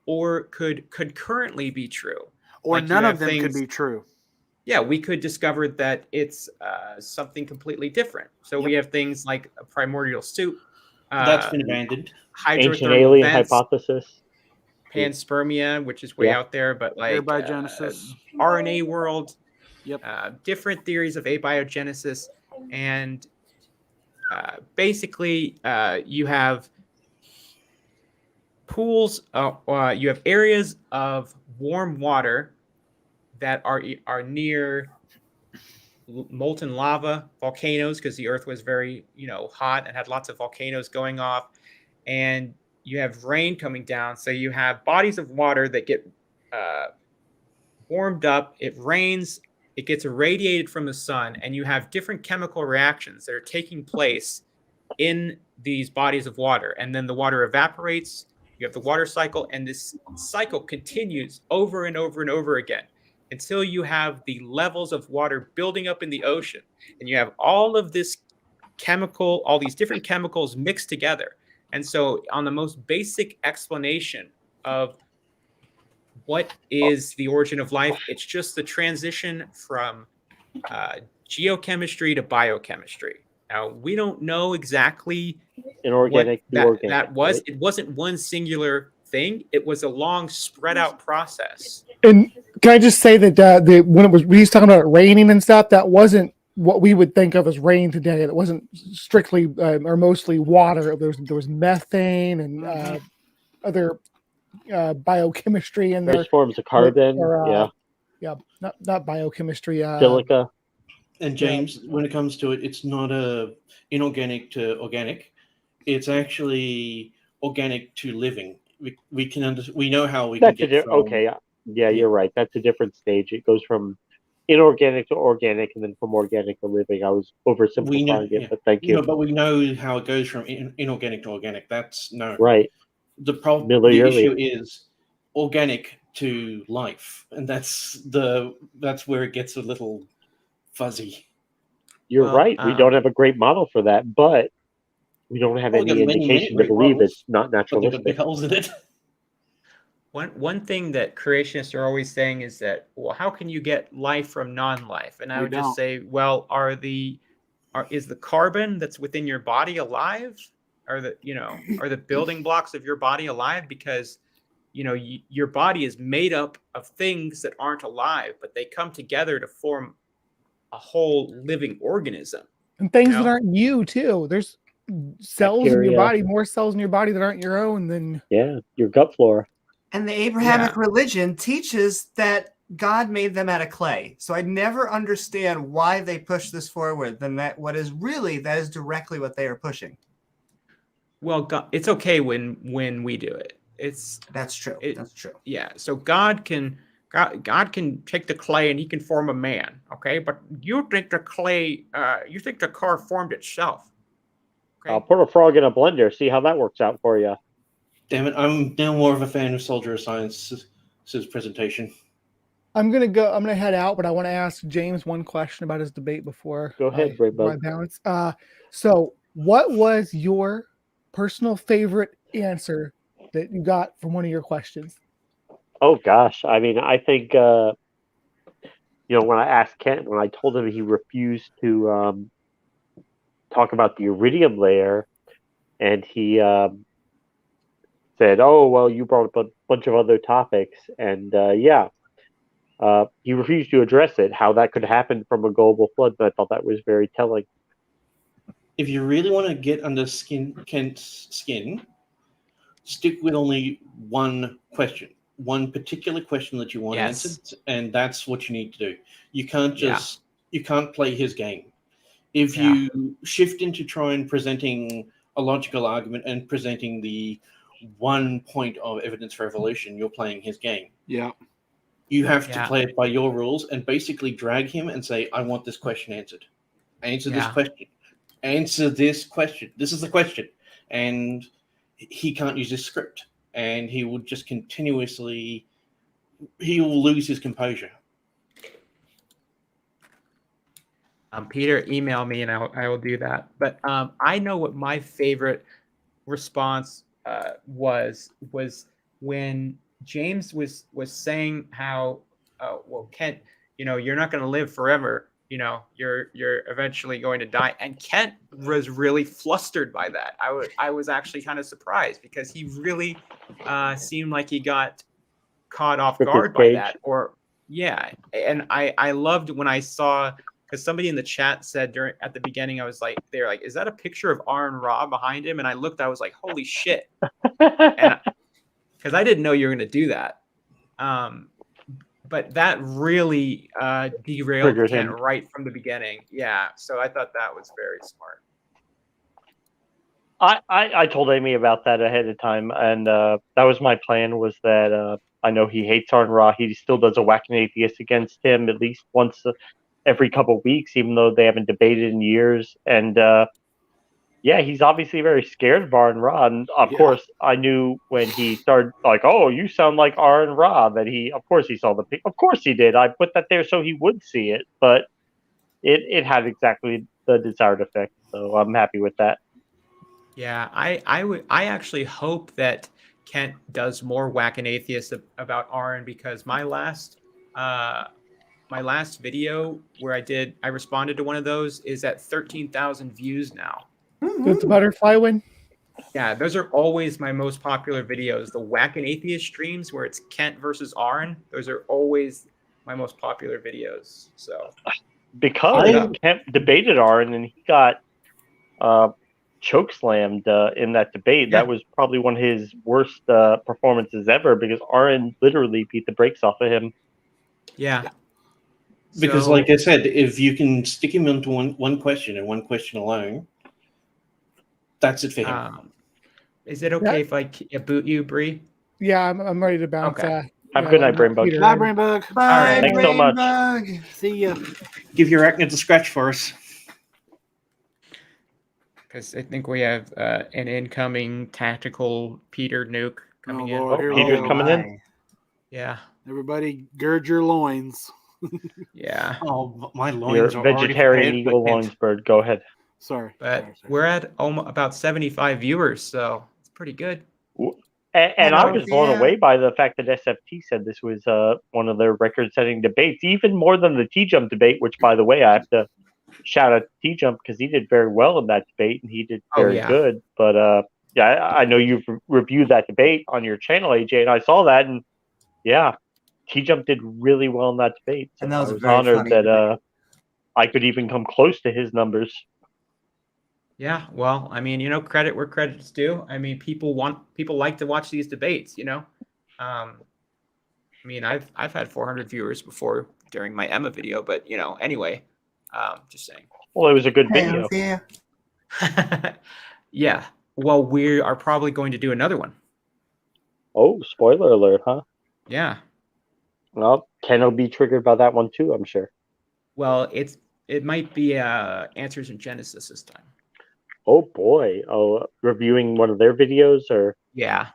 or could concurrently be true. Or none of them could be true. Yeah, we could discover that it's something completely different. So we have things like a primordial soup. That's been abandoned. Ancient alien hypothesis. Panspermia, which is way out there, but like abiogenesis. RNA world. Yep. Different theories of abiogenesis. And basically, you have pools, you have areas of warm water that are near molten lava, volcanoes, because the earth was very, hot and had lots of volcanoes going off. And you have rain coming down. So you have bodies of water that get warmed up. It rains, it gets irradiated from the sun, and you have different chemical reactions that are taking place in these bodies of water. And then the water evaporates, you have the water cycle, and this cycle continues over and over and over again until you have the levels of water building up in the ocean, and you have all of this all these different chemicals mixed together. And so on the most basic explanation of what is the origin of life, it's just the transition from geochemistry to biochemistry. Now, we don't know exactly inorganic what to organic, that was. right? It wasn't one singular thing. It was a long, spread out process. And can I just say that when he's talking about it raining and stuff, that wasn't what we would think of as rain today. It wasn't strictly or mostly water. There was methane and other biochemistry in there. Various forms of carbon, not biochemistry. Silica. And James, when it comes to it, it's not a inorganic to organic. It's actually organic to living. We know how we can get from. Okay, yeah, you're right. That's a different stage. It goes from inorganic to organic, and then from organic to living. I was oversimplifying it, but thank you. No, but we know how it goes from inorganic to organic. That's no right. The issue is organic to life, and that's where it gets a little fuzzy. You're right. We don't have a great model for that, but we don't have any indication to believe it's not naturalistic. Big holes in it. One thing that creationists are always saying is that, well, how can you get life from non-life? And I would just say, well, is the carbon that's within your body alive? Are the building blocks of your body alive? Because your body is made up of things that aren't alive, but they come together to form a whole living organism. And things that aren't you too. There's cells in your body, more cells in your body that aren't your own than your gut flora. And the Abrahamic religion teaches that God made them out of clay. So I never understand why they push this forward. Then that is directly what they are pushing. Well, God, it's okay when we do it. That's true. That's true. Yeah. So God can take the clay and he can form a man. Okay, but you think the clay, you think the car formed itself. Okay? I'll put a frog in a blender. See how that works out for you. Damn it! I'm now more of a fan of Soldier of Science's presentation. I'm gonna head out, but I want to ask James one question about his debate before. Go ahead, Braybug. Balance. So what was your personal favorite answer that you got from one of your questions? Oh gosh, I mean, I think when I asked Kent, when I told him he refused to talk about the iridium layer, and he said, "Oh well, you brought up a bunch of other topics," and he refused to address it. How that could happen from a global flood, but I thought that was very telling. If you really want to get under Kent's skin, stick with only one question, one particular question that you want answered, and that's what you need to do. You can't you can't play his game. If you shift into trying presenting a logical argument and presenting the one point of evidence for evolution, you're playing his game. Yeah. You have to play it by your rules and basically drag him and say, I want this question answered. Answer this question. Answer this question. This is the question. And he can't use his script. And he will just continuously, he will lose his composure. Peter, email me and I will do that. But I know what my favorite response was when James was saying how, well, Kent, you're not going to live forever. You're eventually going to die. And Kent was really flustered by that. I was actually kind of surprised because he really seemed like he got caught off guard by that. And I loved when I saw, because somebody in the chat said at the beginning, they're like, is that a picture of Aaron Ra behind him? And I looked, I was like, holy shit. Because I didn't know you were going to do that. But that really derailed Kent right from the beginning. Yeah. So I thought that was very smart. I told Amy about that ahead of time. And that was my plan, was that I know he hates Aaron Ra. He still does a Whack an Atheist against him at least once every couple of weeks, even though they haven't debated in years. And Yeah, he's obviously very scared of Aaron Ra, and of course, I knew when he started like, "Oh, you sound like Aaron Ra," that of course, he saw the pic. Of course, he did. I put that there so he would see it, but it had exactly the desired effect. So I'm happy with that. Yeah, I actually hope that Kent does more Whack and Atheist about Aaron, because my last video where I responded to one of those is at 13,000 views now. Did the butterfly win? Yeah, those are always my most popular videos. The Whack and Atheist streams where it's Kent versus Aaron, those are always my most popular videos. So because Kemp debated Aaron and he got choke slammed in that debate. Yeah. That was probably one of his worst performances ever because Aaron literally beat the brakes off of him. Yeah. Because, like I said, if you can stick him into one question and one question alone, that's it for him. Is it okay if I boot you, Bree? Yeah, I'm ready to bounce. Okay. Have a good night, Brainbug. Bye, Brainbug. Bye, All right. Thanks so much. Brainbug. See ya. Give your arachnid a scratch for us. Because I think we have an incoming tactical Peter nuke coming in. Lord, here we Peter's go. coming in. Yeah. Everybody, gird your loins. Yeah. Oh, my Your loins are already vegetarian prepared, eagle but can't- loins bird. Go ahead. Sorry. But sorry. we're at about 75 viewers, so it's pretty good. And I was blown yeah. away by the fact that SFT said this was one of their record-setting debates, even more than the T-Jump debate, which, by the way, I have to shout out to T-Jump because he did very well in that debate, and he did very good. But, yeah, I know you've reviewed that debate on your channel, AJ, and I saw that, and, yeah, T-Jump did really well in that debate. So And that was I a was very honored funny that I could even come close to his numbers. Yeah, well, I mean, credit where credit's due. I mean, people like to watch these debates, I mean, I've had 400 viewers before during my Emma video, but anyway, just saying. Well, it was a good video. Yeah. Yeah. Well, we are probably going to do another one. Oh, spoiler alert, huh? Yeah. Well, Ken will be triggered by that one too, I'm sure. Well, it might be Answers in Genesis this time. Oh boy! Oh, reviewing one of their videos, or Yeah.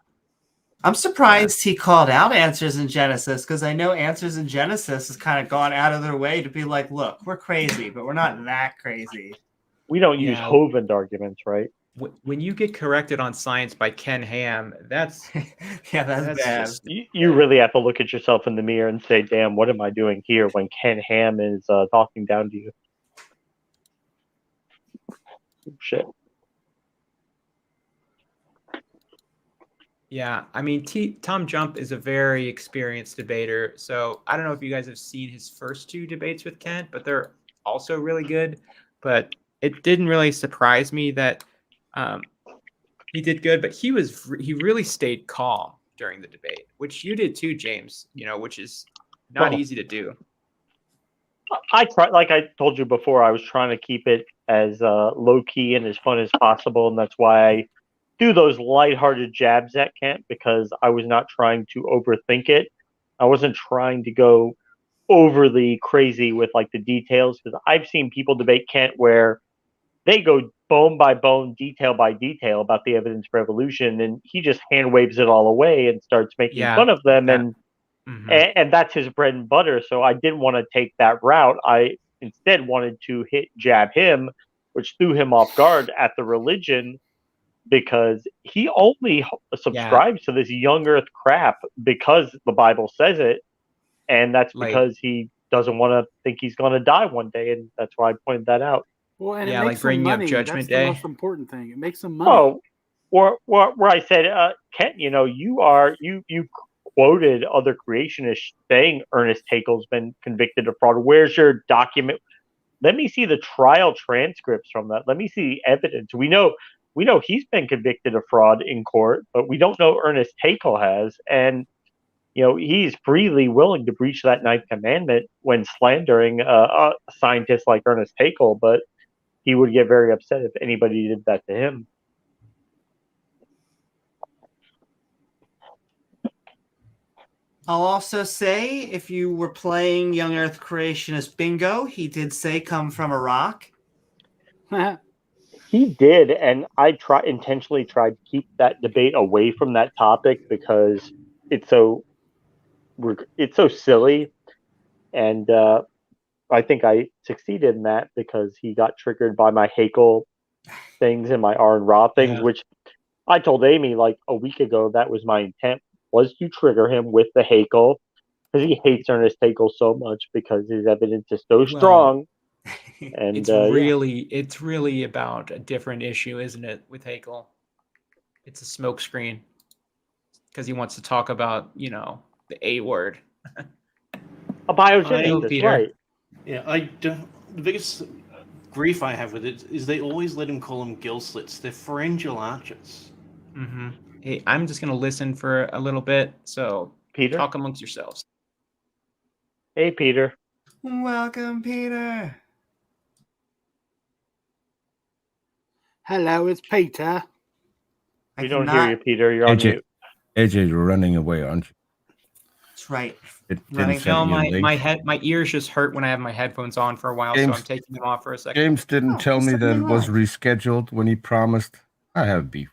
I'm surprised he called out Answers in Genesis because I know Answers in Genesis has kind of gone out of their way to be like, look, we're crazy, but we're not that crazy. we don't use Hovind arguments, right? When you get corrected on science by Ken Ham, that's that's bad. You really have to look at yourself in the mirror and say, "Damn, what am I doing here?" When Ken Ham is talking down to you. Shit. Yeah, I mean, Tom Jump is a very experienced debater. So I don't know if you guys have seen his first two debates with Kent, but they're also really good. But it didn't really surprise me that he did good, but he really stayed calm during the debate, which you did too, James. Which is not easy to do. I try, like I told you before, I was trying to keep it as low key and as fun as possible, and that's why I do those lighthearted jabs at Kent, because I was not trying to overthink it. I wasn't trying to go overly crazy with like the details, because I've seen people debate Kent where they go bone by bone, detail by detail about the evidence for evolution, and he just hand waves it all away and starts making fun of them, and that's his bread and butter. So I didn't want to take that route. I instead wanted to jab him, which threw him off guard at the religion, because he only subscribes to this young earth crap because the Bible says it, and that's because he doesn't want to think he's going to die one day, and that's why I pointed that out. Well, and it makes some money. That's the most important thing. It makes some money. Oh, where I said, Kent, you quoted other creationists saying Ernest Haeckel's been convicted of fraud. Where's your document? Let me see the trial transcripts from that. Let me see the evidence. We know he's been convicted of fraud in court, but we don't know Ernest Haeckel has. And he's freely willing to breach that ninth commandment when slandering a scientist like Ernest Haeckel, but he would get very upset if anybody did that to him. I'll also say, if you were playing Young Earth Creationist Bingo, he did say come from a rock. He did, and I intentionally tried to keep that debate away from that topic because it's so silly, and I think I succeeded in that because he got triggered by my Hakel things and my R and Raw things, Yeah. which I told Amy like a week ago that was my intent, was to trigger him with the Hakel because he hates Ernest Hakel so much because his evidence is so strong. And it's really about a different issue, isn't it, with Hakel? It's a smokescreen because he wants to talk about, the A word. A biogenesis, right? Yeah, the biggest grief I have with it is they always let him call them gill slits. They're pharyngeal arches. Mm-hmm. Hey, I'm just going to listen for a little bit. So, Peter, talk amongst yourselves. Hey, Peter. Welcome, Peter. Hello, it's Peter. We don't hear you, Peter. You're on mute. AJ, you're running away, aren't you? That's right. My ears just hurt when I have my headphones on for a while, so I'm taking them off for a second. James didn't tell me that it was rescheduled when he promised. I have beef.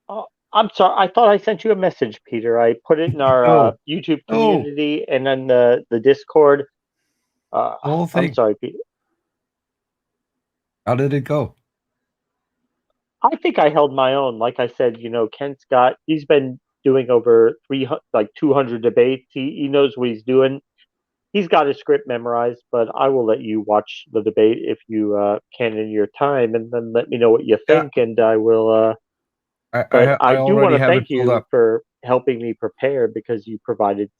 Oh, I'm sorry. I thought I sent you a message, Peter. I put it in our YouTube community and then the Discord. Whole thing. I'm sorry, Peter. How did it go? I think I held my own. Like I said, he's been doing over 200 debates. He knows what he's doing. He's got his script memorized, but I will let you watch the debate if you can in your time, and then let me know what you think, and I will. I do want to thank you for helping me prepare because you provided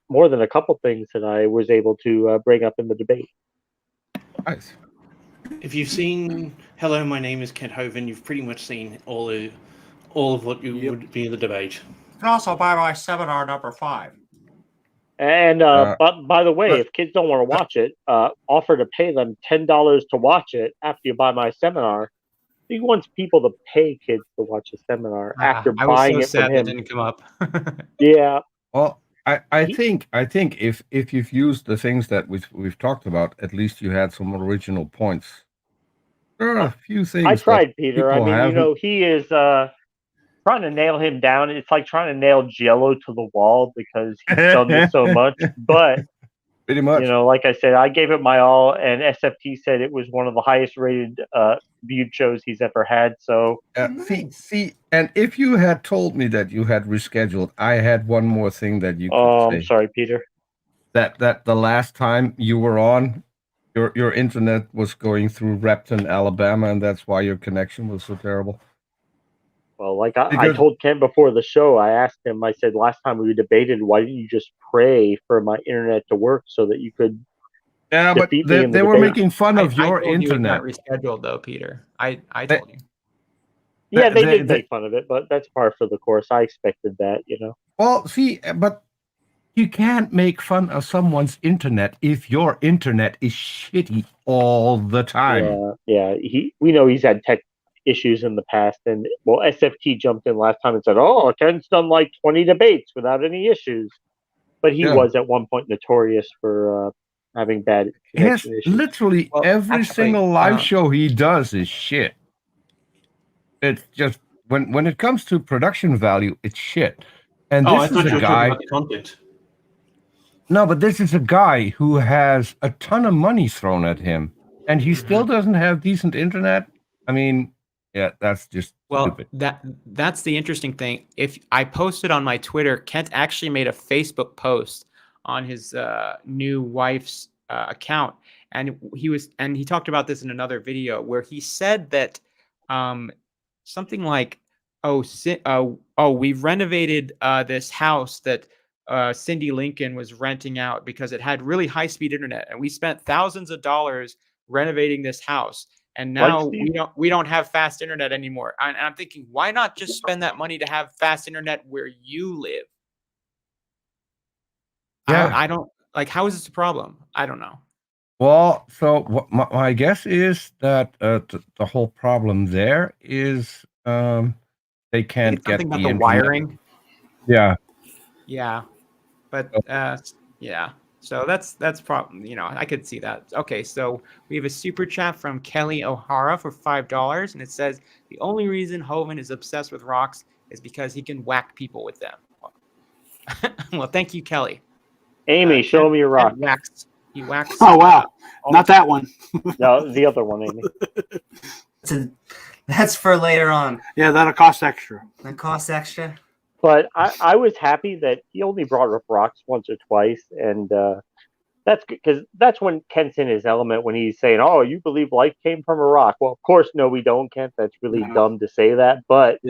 more than a couple things that I was able to bring up in the debate. Nice. If you've seen Hello, My Name is Kent Hovind, you've pretty much seen all of what would be in the debate. You can also buy my seminar number 5. And but by the way, if kids don't want to watch it, offer to pay them $10 to watch it after you buy my seminar. He wants people to pay kids to watch a seminar after buying it from him. That didn't come up. Yeah. Well, I think if you've used the things that we've talked about, at least you had some original points. There are a few things. I tried, Peter. I mean, he is trying to nail him down. It's like trying to nail Jello to the wall because he's done this so much. But pretty much, like I said, I gave it my all, and SFT said it was one of the highest rated viewed shows he's ever had. So see, and if you had told me that you had rescheduled, I had one more thing that you could say. I'm sorry, Peter. That the last time you were on, your internet was going through Repton, Alabama, and that's why your connection was so terrible. Well, like I told Ken before the show, I asked him, I said, last time we debated, why didn't you just pray for my internet to work so that you could defeat me in the they were debate? making fun of your I told internet. You it got rescheduled, though, Peter. I told you. Yeah, they did make fun of it, but that's par for the course. I expected that, Well, see, but you can't make fun of someone's internet if your internet is shitty all the time. Yeah. We know he's had tech issues in the past, and SFT jumped in last time and said, "Oh, Ken's done like 20 debates without any issues," but he was at one point notorious for having bad connection issues. Literally every single live show he does is shit. It's just when it comes to production value, it's shit. And this is a guy. About the content. No, but this is a guy who has a ton of money thrown at him, and he still doesn't have decent internet. I mean, yeah, that's just stupid. That's the interesting thing. If I posted on my Twitter, Kent actually made a Facebook post on his new wife's account, and he talked about this in another video where he said that something like, we've renovated this house that Cindy Lincoln was renting out because it had really high-speed internet, and we spent thousands of dollars renovating this house, and now we don't have fast internet anymore. And I'm thinking, why not just spend that money to have fast internet where you live? Yeah, I don't like. How is this a problem? I don't know. Well, so my guess is that the whole problem there is they can't get something about the wiring. Yeah. Yeah, but yeah. So that's probably, I could see that. Okay, so we have a super chat from Kelly O'Hara for $5, and it says the only reason Hovind is obsessed with rocks is because he can whack people with them. Well, thank you, Kelly. Amy, show me your rock. He whacks. Oh wow, not that one. No, the other one, Amy. That's for later on. Yeah, that'll cost extra. That costs extra. But I was happy that he only brought up rocks once or twice, and that's because that's when Kent's in his element when he's saying, "Oh, you believe life came from a rock?" Well, of course, no, we don't, Kent. That's really dumb to say that, but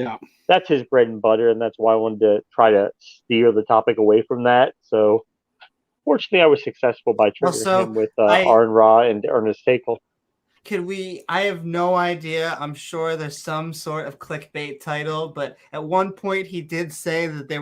that's his bread and butter, and that's why I wanted to try to steer the topic away from that. So, fortunately, I was successful by triggering him with Arn Ra and Ernest Haeckel. I have no idea. I'm sure there's some sort of clickbait title, but at one point he did say that they're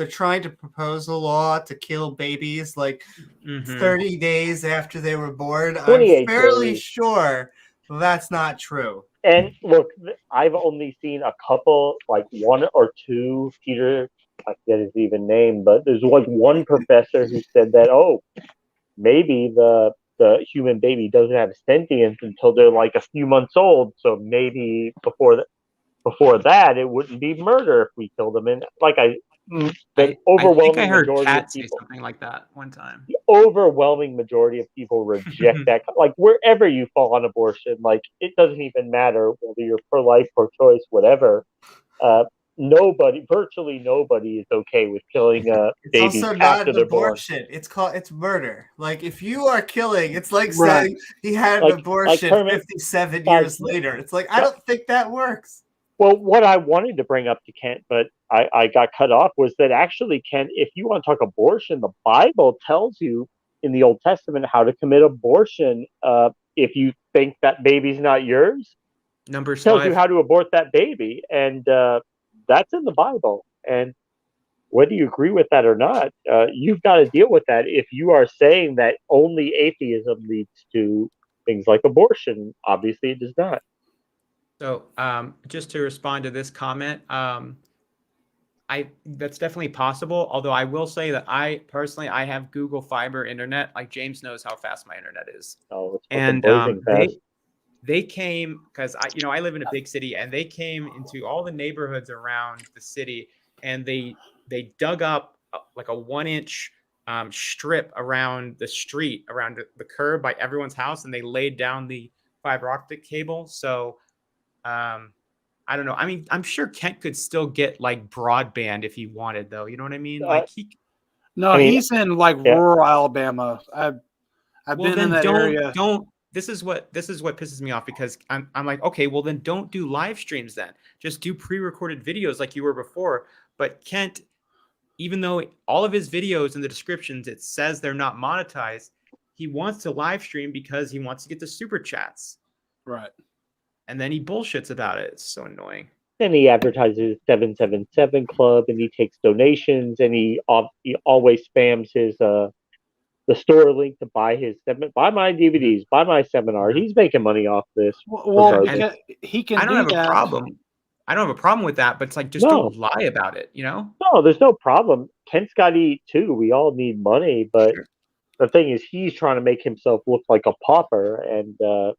trying to propose a law to kill babies like 30 days after they were born. I'm fairly sure that's not true. And look, I've only seen a couple, like one or two, Peter, I forget his even name, but there's like one professor who said that, maybe the human baby doesn't have sentience until they're like a few months old. So maybe before that, it wouldn't be murder if we killed them. And the overwhelming majority Kat of people say something like that one time. The overwhelming majority of people reject that. Like wherever you fall on abortion, like it doesn't even matter whether you're pro-life, pro-choice, whatever. Virtually nobody is okay with killing babies also after not they're abortion. Born. It's murder. Like if you are killing, it's like saying he had an abortion 57 years later. It's like I don't think that works. Well, what I wanted to bring up to Kent, but I got cut off, was that actually, Kent, if you want to talk abortion, the Bible tells you in the Old Testament how to commit abortion. If you think that baby's not yours, Numbers tells 5. you how to abort that baby, and that's in the Bible. And whether you agree with that or not, you've got to deal with that. If you are saying that only atheism leads to things like abortion, obviously it does not. So just to respond to this comment, that's definitely possible. Although I will say that I personally have Google Fiber internet. Like James knows how fast my internet is. Oh, it's and fast. They came because I live in a big city, and they came into all the neighborhoods around the city, and they dug up like a 1-inch strip around the street, around the curb by everyone's house, and they laid down the fiber optic cable. So I don't know. I mean, I'm sure Kent could still get like broadband if he wanted, though. You know what I mean? Like he's in like rural Alabama. I've been in that area. This is what pisses me off, because I'm like, okay, well then don't do live streams then. Just do pre-recorded videos like you were before. But Kent, even though all of his videos in the descriptions, it says they're not monetized, he wants to live stream because he wants to get the super chats. Right. And then he bullshits about it. It's so annoying. Then he advertises 777 Club, and he takes donations, and he always spams his the store link to buy my DVDs, buy my seminar. He's making money off this. Well, he can. I don't have a problem. I don't have a problem with that, but it's like just don't lie about it, you know? No, there's no problem. Kent's got to eat too. We all need money, but the thing is, he's trying to make himself look like a pauper, and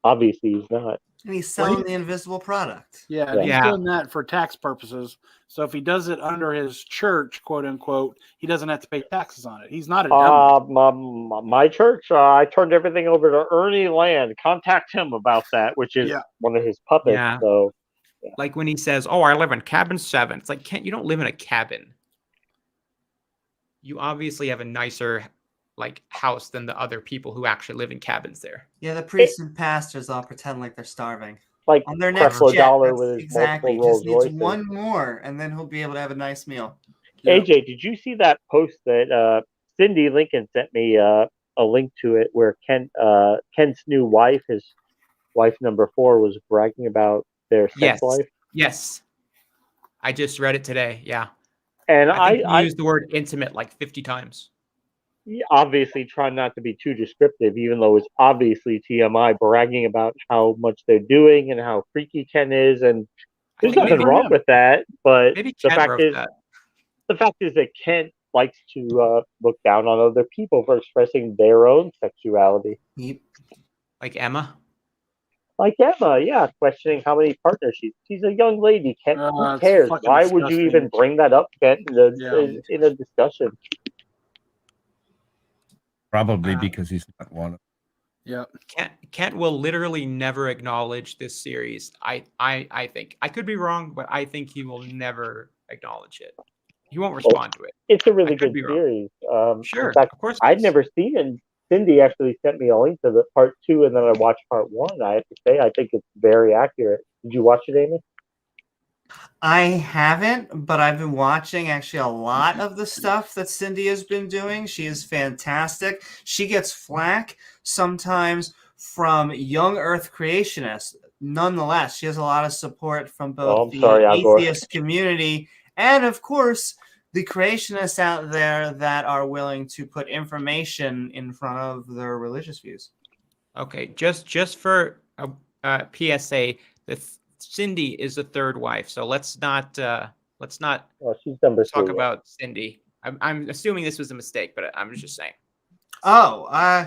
obviously he's not. And he's selling the invisible product. Yeah, he's doing that for tax purposes. So if he does it under his church, quote unquote, he doesn't have to pay taxes on it. He's not a dummy. My church, I turned everything over to Ernie Land. Contact him about that, which is one of his puppets. Yeah. So, like when he says, "Oh, I live in cabin 7." It's like, Kent, you don't live in a cabin. You obviously have a nicer house than the other people who actually live in cabins there. Yeah, the priests and pastors all pretend like they're starving. Like on their next jet, dollar with his exactly. multiple Just needs Rolls-Royces. one more, and then he'll be able to have a nice meal. AJ, did you see that post that Cindy Lincoln sent me a link to it, where Kent's new wife, his wife number 4, was bragging about their sex life? Yes. I just read it today. Yeah. And I used the word intimate like 50 times. Obviously trying not to be too descriptive, even though it's obviously TMI, bragging about how much they're doing and how freaky Ken is, and there's nothing wrong with that. But the fact is that Kent likes to look down on other people for expressing their own sexuality. Yep. Like Emma. Like Emma, yeah, questioning how many partners she's a young lady. Kent, who It's cares? fucking Why would you disgusting. even bring that up, Kent, Yeah. in a discussion? Probably because he's not one. Yeah. Kent will literally never acknowledge this series. I think. I could be wrong, but I think he will never acknowledge it. He won't respond to it. It's a I really could good be wrong. series. Sure, in fact, of course it I'd is. never seen it. Cindy actually sent me a link to the part 2, and then I watched part 1. I have to say, I think it's very accurate. Did you watch it, Amy? I haven't, but I've been watching actually a lot of the stuff that Cindy has been doing. She is fantastic. She gets flack sometimes from young Earth creationists. Nonetheless, she has a lot of support from both the atheist community and, of course, the creationists out there that are willing to put information in front of their religious views. Okay, just for a PSA, Cindy is the third wife, so let's not Well, she's number talk 3, about Cindy. I'm assuming this was a mistake, but I'm just saying. Oh,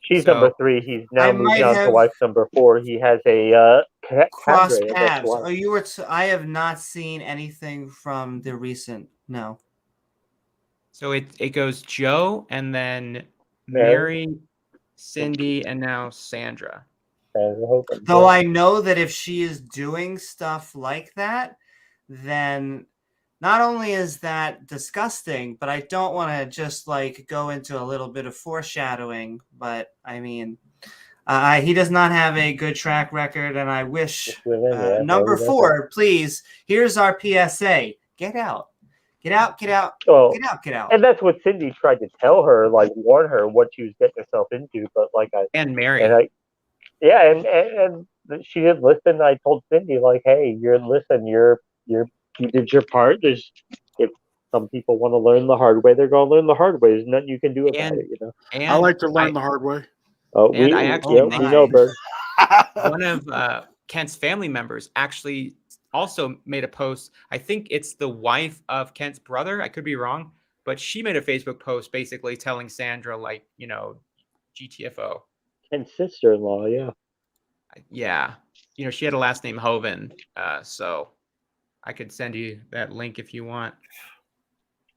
she's number 3. He's now moving on to wife number 4. He has a cross cadre, paths. Oh, you were. I have not seen anything from the recent. No. So it goes Joe and then Mary, Cindy, and now Sandra. Though I know that if she is doing stuff like that, then not only is that disgusting, but I don't want to just like go into a little bit of foreshadowing. But I mean, he does not have a good track record, and I wish number 4, please. Here's our PSA: get out. Get out, get out, get out, get out. And that's what Cindy tried to tell her, like warn her what she was getting herself into. But and Mary, and she didn't listen. I told Cindy, like, hey, you did your part. If some people want to learn the hard way, they're going to learn the hard way. There's nothing you can do about it, you know. I like to learn the hard way. We know, Bert. One of Kent's family members actually also made a post. I think it's the wife of Kent's brother. I could be wrong, but she made a Facebook post basically telling Sandra, like, you know, GTFO. Kent's sister-in-law, yeah. Yeah. You know, she had a last name Hovind, so I could send you that link if you want.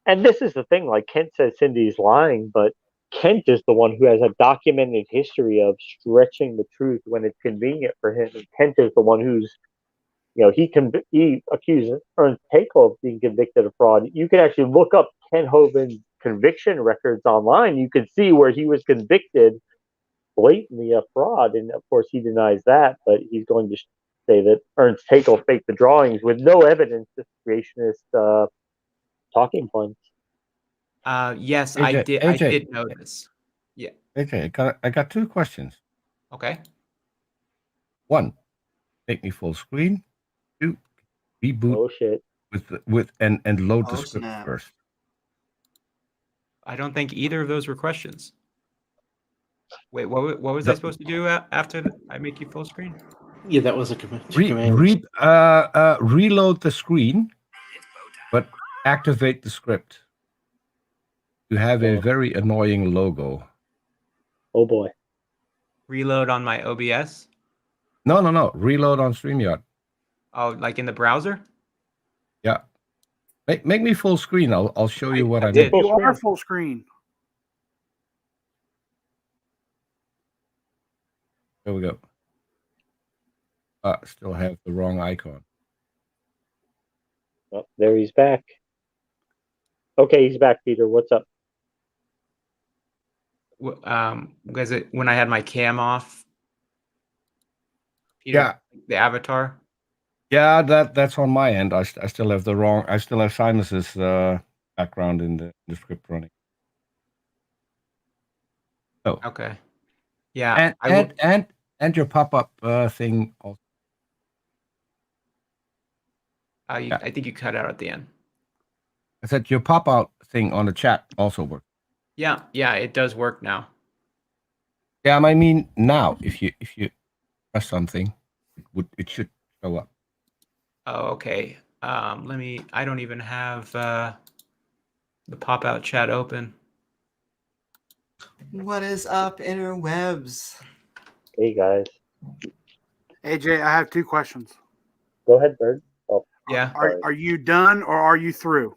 And this is the thing, like Kent says Cindy's lying, but Kent is the one who has a documented history of stretching the truth when it's convenient for him. And Kent is the one who's, you know, he accused Ernst Haeckel of being convicted of fraud. You can actually look up Kent Hovind's conviction records online. You can see where he was convicted blatantly of fraud, and of course he denies that, but he's going to say that Ernst Haeckel faked the drawings with no evidence of creationist talking points. Yes, AJ, I did. AJ, I did know this. Yeah. AJ, I got 2 questions. Okay. 1, make me full screen. 2, reboot. Oh shit. And load the script first. I don't think either of those were questions. Wait, what was I supposed to do after I make you full screen? Yeah, that was a command. Reload the screen, but activate the script. You have a very annoying logo. Oh boy. Reload on my OBS? No. Reload on StreamYard. Oh, like in the browser? Yeah. Make me full screen. I'll show you what I did. You are full screen. There we go. Still have the wrong icon. Oh, there he's back. Okay, he's back, Peter. What's up? Was it when I had my cam off? Peter, yeah. The avatar? Yeah, that's on my end. I still have the wrong. I still have Simus's background in the script running. Oh. Okay. Yeah. And your pop-up thing also. I think you cut out at the end. I said your pop-out thing on the chat also works. Yeah, it does work now. Yeah, I mean now, if you press something, it should show up. Oh, okay. I don't even have the pop-out chat open. What is up, interwebs? Hey, guys. AJ, I have 2 questions. Go ahead, Bird. Oh, Yeah. Are you done or are you through?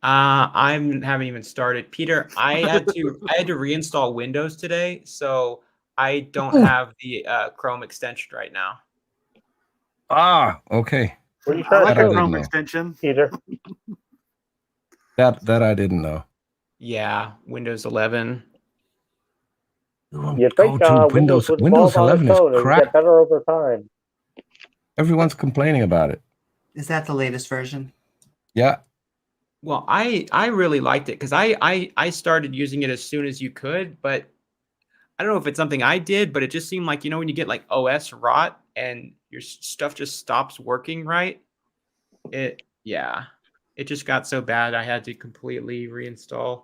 I haven't even started. Peter, I had to reinstall Windows today, so I don't have the Chrome extension right now. Ah, okay. what are you I trying like to a do, Chrome know. extension. Peter? That I didn't know. Yeah, Windows 11. You think Windows would Windows evolve on 11 its is own and crap. get better over time? Everyone's complaining about it. Is that the latest version? Yeah. Well, I really liked it because I started using it as soon as you could, but I don't know if it's something I did, but it just seemed like, when you get like OS rot and your stuff just stops working right, it just got so bad I had to completely reinstall.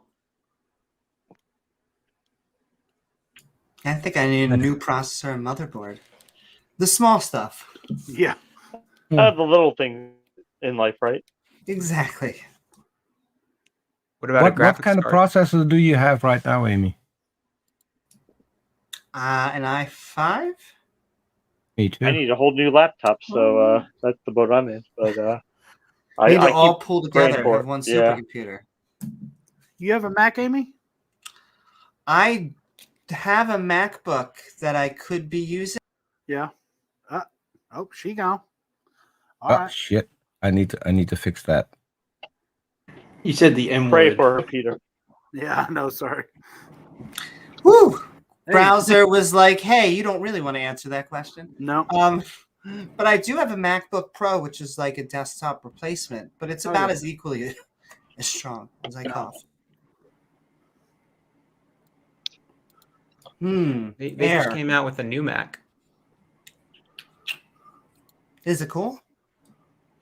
I think I need a new processor and motherboard. The small stuff. Yeah. The little things in life, right? Exactly. What about a graphics What kind of card? processor do you have right now, Amy? An i5? Me too. I need a whole new laptop, so that's the boat I'm in. But I need to I all keep pull praying together for and have it. one Yeah. supercomputer. You have a Mac, Amy? I have a MacBook that I could be using. Yeah. Oh, she gone. All right. Shit. I need to fix that. You said the M Pray word. for her, Peter. Yeah, no, sorry. Woo! Hey. Browser was like, hey, you don't really want to answer that question. No. But I do have a MacBook Pro, which is like a desktop replacement, but it's about as equally as strong as I cough. They just came out with a new Mac. Is it cool?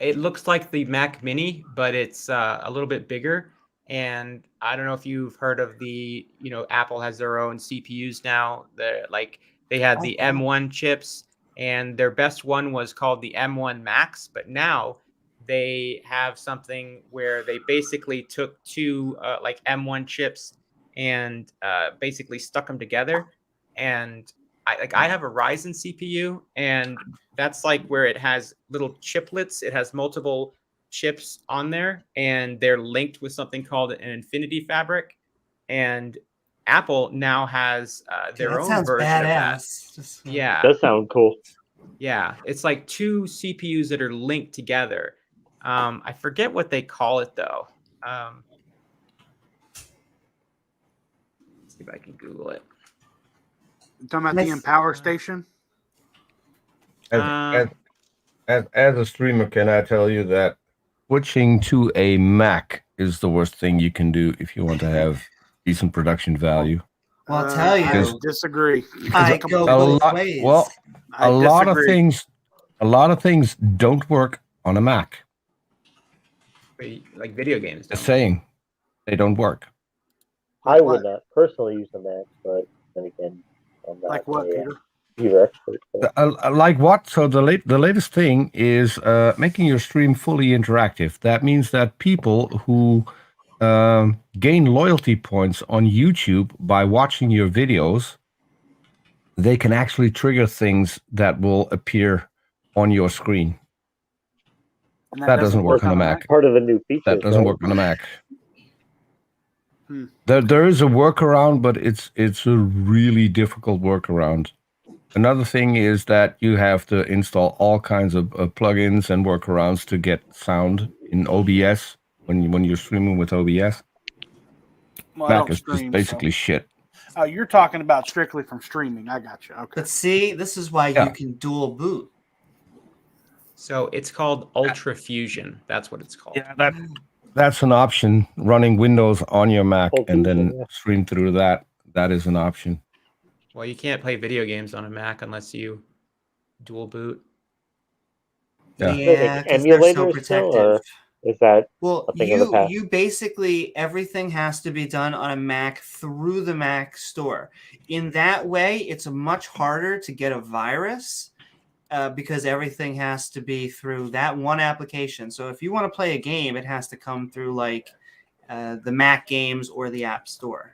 It looks like the Mac Mini, but it's a little bit bigger. And I don't know if you've heard of the, Apple has their own CPUs now. They had the M1 chips, and their best one was called the M1 Max. But now they have something where they basically took two M1 chips and basically stuck them together. And I have a Ryzen CPU, and that's like where it has little chiplets. It has multiple chips on there, and they're linked with something called an infinity fabric. And Apple now has their own version of that. Yeah, Does sound cool. Yeah, it's like two CPUs that are linked together. I forget what they call it though. Let's see if I can Google it. You talking about the Empower Station? As a streamer, can I tell you that switching to a Mac is the worst thing you can do if you want to have decent production value? Well, I'll tell you. I disagrry. I go both ways. Well, a lot of things don't work on a Mac. Like video games. Just saying, they don't work. I would not personally use the Mac, but then again, I'm not like what, Peter? Computer expert. So. Like what? So the latest thing is making your stream fully interactive. That means that people who gain loyalty points on YouTube by watching your videos, they can actually trigger things that will appear on your screen. That doesn't work on a Mac. Part of the new feature. That doesn't work on a Mac. There is a workaround, but it's a really difficult workaround. Another thing is that you have to install all kinds of plugins and workarounds to get sound in OBS when you're streaming with OBS. Well, Mac is just basically shit. Oh, you're talking about strictly from streaming. I got you. Okay. But see, this is why you can dual boot. So it's called Ultra Fusion. That's what it's called. Yeah, that's an option. Running Windows on your Mac and then stream through that. That is an option. Well, you can't play video games on a Mac unless you dual boot. Yeah, because they're so protective. Is that you basically everything has to be done on a Mac through the Mac store. In that way, it's much harder to get a virus because everything has to be through that one application. So if you want to play a game, it has to come through like the Mac games or the App Store.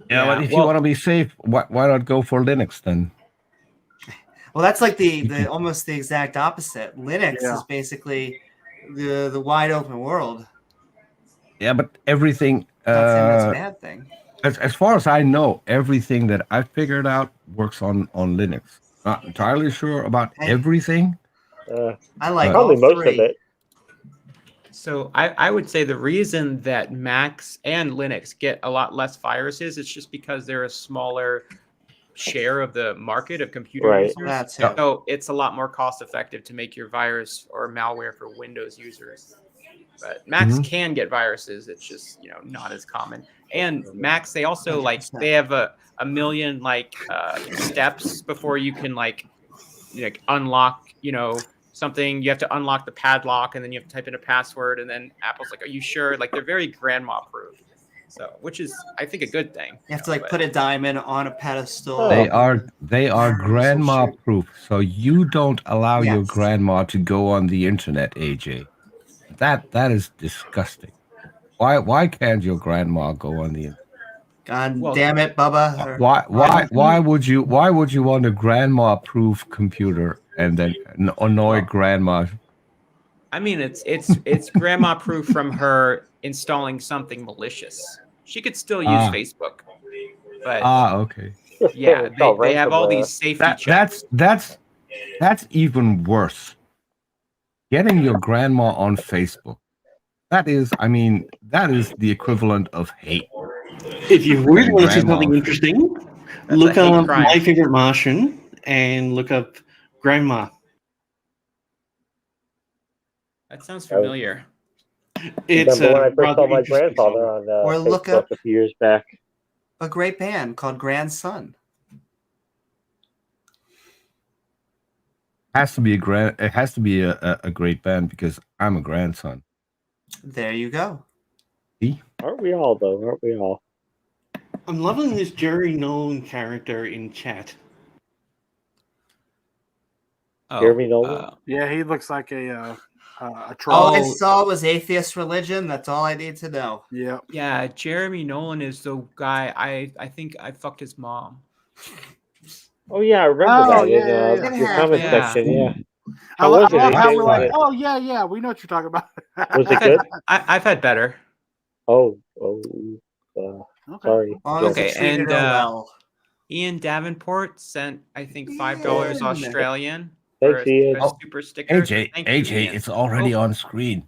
Yeah, but if you want to be safe, why not go for Linux then? Well, that's like the almost the exact opposite. Linux is basically the wide open world. Yeah, but everything. Not saying that's a bad thing. As far as I know, everything that I figured out works on Linux. Not entirely sure about everything. I like probably all most three. of it. So I would say the reason that Macs and Linux get a lot less viruses is just because they're a smaller share of the market of computer users. That's it. So it's a lot more cost effective to make your virus or malware for Windows users. But Macs can get viruses. It's just, not as common. And Macs, they also 100%. they have a million steps before you can unlock, something. You have to unlock the padlock and then you have to type in a password. And then Apple's like, are you sure? Like, they're very grandma proof. So, which is, I think, a good thing. You have to put a diamond on a pedestal. They are grandma proof, so you don't allow your grandma to go on the internet, AJ. That is disgusting. Why can't your grandma go on the internet? God damn it, Bubba. Why would you want a grandma proof computer and then annoy grandma? I mean, it's grandma proof from her installing something malicious. She could still use Facebook, but okay. Yeah, they have all these safety checks. That's even worse. Getting your grandma on Facebook. That is the equivalent of hate. If you really want to see something interesting, look up My Favorite Martian and look up Grandma. That sounds familiar. It's when I first saw my grandfather on or look Facebook up a few years back. A great band called Grandson. It has to be a great band because I'm a grandson. There you go. See? Aren't we all though? Aren't we all? I'm loving this Jerry Nolan character in chat. Jeremy Nolan? Yeah, he looks like a troll. All I saw was atheist religion. That's all I need to know. Yeah. Yeah, Jeremy Nolan is the guy. I think I fucked his mom. Oh yeah, I remember that in your comment Yeah. section. Yeah. I How love was it? how we're like, oh yeah, we know what you're talking about. Was it good? I've had better. Sorry. Okay, and Ian Davenport sent, I think, $5 Australian for a super sticker. AJ, Thank you, Ian. it's already on screen.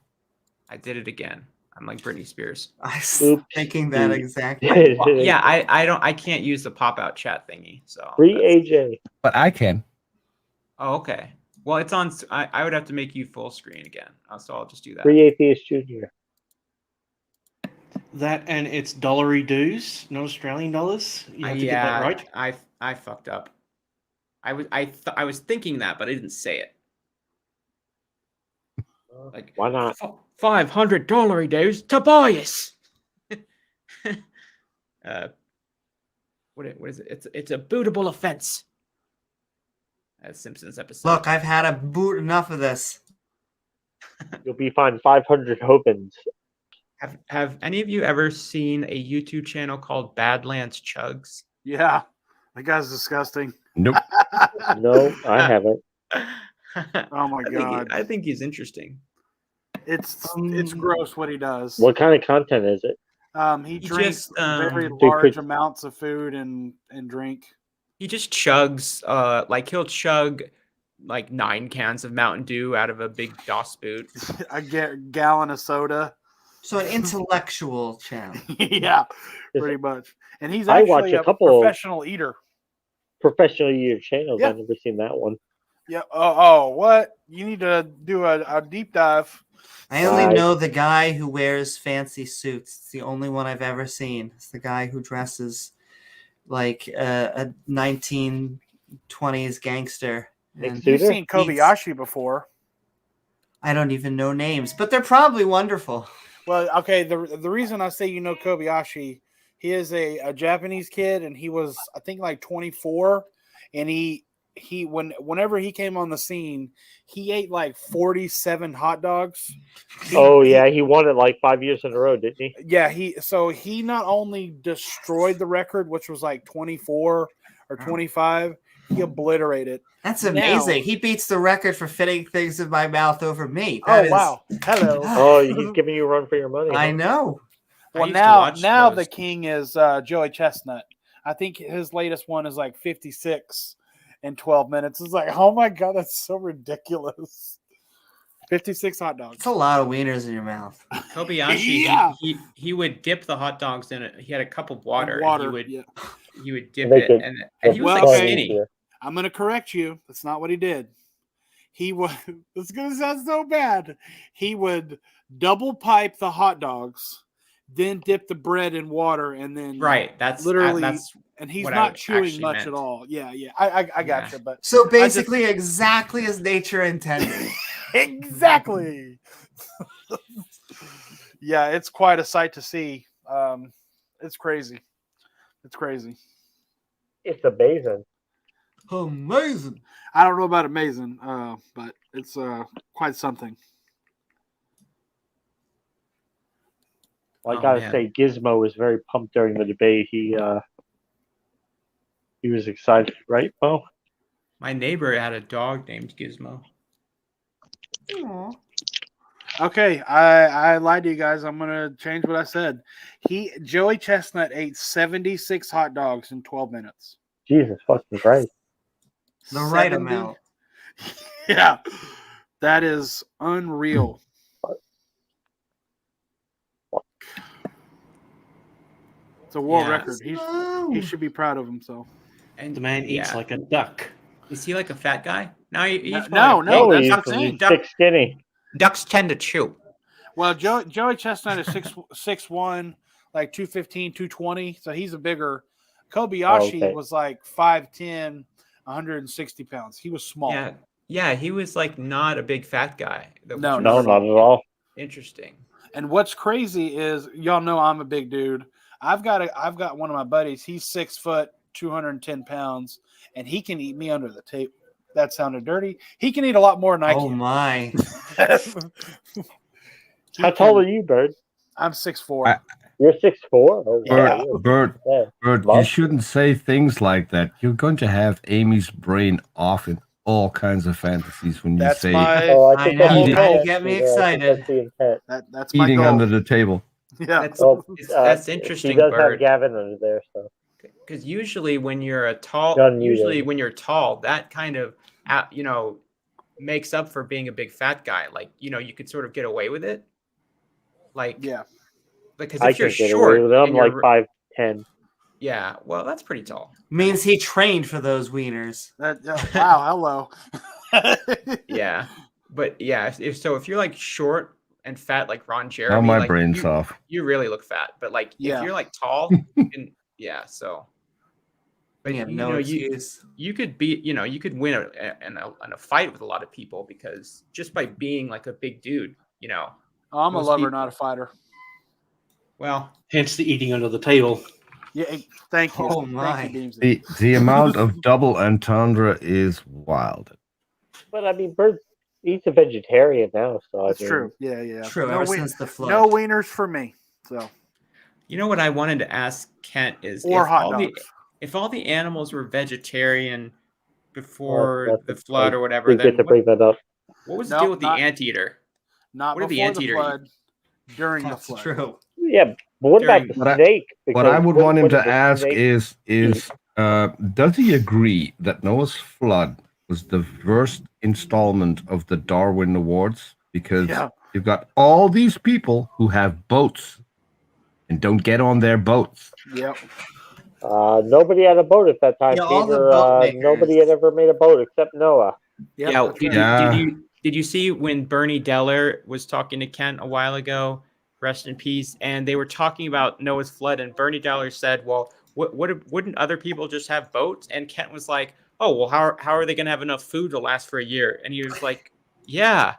I did it again. I'm like Britney Spears. I was thinking that exactly. Well, yeah, I can't use the pop-out chat thingy. So Free AJ. But I can. Oh, okay. Well, it's on. I would have to make you full screen again, so I'll just do that. Free Atheist Junior. That and it's dollary dues, not Australian dollars. You have to get that right. I fucked up. I was thinking that, but I didn't say it. Like, why not? $500 dues, Tobias. What is it? It's a bootable offense. As Simpsons episode. Look, I've had a boot enough of this. You'll be fined 500 Hovinds. Have any of you ever seen a YouTube channel called Badlands Chugs? Yeah, that guy's disgusting. Nope. No, I haven't. Oh my god! I think he's interesting. It's gross what he does. What kind of content is it? He drinks just, very large amounts of food and drink. He just chugs, he'll chug like 9 cans of Mountain Dew out of a big DOS boot. A gallon of soda. So an intellectual channel. Yeah, pretty much. And he's I actually watch a couple professional eater. Professional eater channels. Yeah. I've never seen that one. Yeah. Oh, what? You need to do a deep dive. I only know the guy who wears fancy suits. It's the only one I've ever seen. It's the guy who dresses like a 1920s gangster. And you've seen Kobayashi before. I don't even know names, but they're probably wonderful. Well, okay. The reason I say you know Kobayashi, he is a Japanese kid, and he was, I think, like 24, and he whenever he came on the scene, he ate like 47 hot dogs. He won it like 5 years in a row, didn't he? Yeah, he not only destroyed the record, which was like 24 or 25, he obliterated. That's amazing. He beats the record for fitting things in my mouth over me. Wow. Hello. Oh, he's giving you a run for your money. I know. Well, now the king is Joey Chestnut. I think his latest one is like 56 in 12 minutes. It's like, oh my God, that's so ridiculous. 56 hot dogs. It's a lot of wieners in your mouth. Kobayashi, he would dip the hot dogs in it. He had a cup of water. He would dip it, and he was like skinny. I'm going to correct you. That's not what he did. He was. It's going to sound so bad. He would double pipe the hot dogs, then dip the bread in water, and then That's literally. that's and he's not chewing much at all. Yeah. I got you. But so basically, exactly as nature intended. Exactly. Yeah, it's quite a sight to see. It's crazy. It's crazy. It's amazing. Amazing. I don't know about amazing, but it's quite something. Well, I gotta say, Gizmo was very pumped during the debate. He was excited, right, Bo? My neighbor had a dog named Gizmo. Aww. Okay, I lied to you guys. I'm gonna change what I said. Joey Chestnut ate 76 hot dogs in 12 minutes. Jesus fucking Christ. The right amount. Yeah, that is unreal. It's a world record. He should be proud of himself. And the man eats like a duck. Is he like a fat guy? No, no, that's not saying. He's skinny. Ducks tend to chew. Well, Joey Chestnut is 6'1", like 215, 220, so he's a bigger. Kobayashi was like 5'10", 160 pounds. He was small. Yeah, he was like not a big fat guy. No, not at all. Interesting. And what's crazy is y'all know I'm a big dude. I've got one of my buddies. He's 6 foot, 210 pounds, and he can eat me under the table. That sounded dirty. He can eat a lot more than I can. Oh my! How tall are you, Bird? I'm 6'4". You're 6'4". Oh, wow. Bert, you shouldn't say things like that. You're going to have Amy's brain off in all kinds of fantasies when you say I know. Get me excited. That's my eating goal. under the table. Yeah, that's interesting. He does Bird. have Gavin under there, so. Because usually when you're tall, that kind of makes up for being a big fat guy. Like you could sort of get away with it. Like because if you're short, I'm like 5'10". Yeah, well, that's pretty tall. Means he trained for those wieners. Wow, hello. Yeah, but yeah, if you're like short and fat like Ron Jeremy, now my brain's off. You really look fat, but like if you're like tall, so. But you have no excuse. You could be, you could win in a fight with a lot of people because just by being like a big dude, I'm a lover, not a fighter. Well, hence the eating under the table. Yeah, thank you. Oh my! The amount of double entendre is wild. But I mean, Bird eats a vegetarian now, so that's true. Yeah. True. Ever since the flood. No wieners for me. So, what I wanted to ask Kent is if all the animals were vegetarian before the flood or whatever, then what was the deal with the anteater? Not what before the flood. During the flood. True. Yeah, but what about the snake? What I would want him to ask is does he agree that Noah's flood was the worst installment of the Darwin Awards? Because you've got all these people who have boats and don't get on their boats. Yep. Nobody had a boat at that time. Nobody had ever made a boat except Noah. Yep. Did you see when Bernie Deller was talking to Kent a while ago? Rest in peace. And they were talking about Noah's flood, and Bernie Deller said, "Well, wouldn't other people just have boats?" And Kent was like, "Oh, well, how are they going to have enough food to last for a year?" And he was like, "Yeah,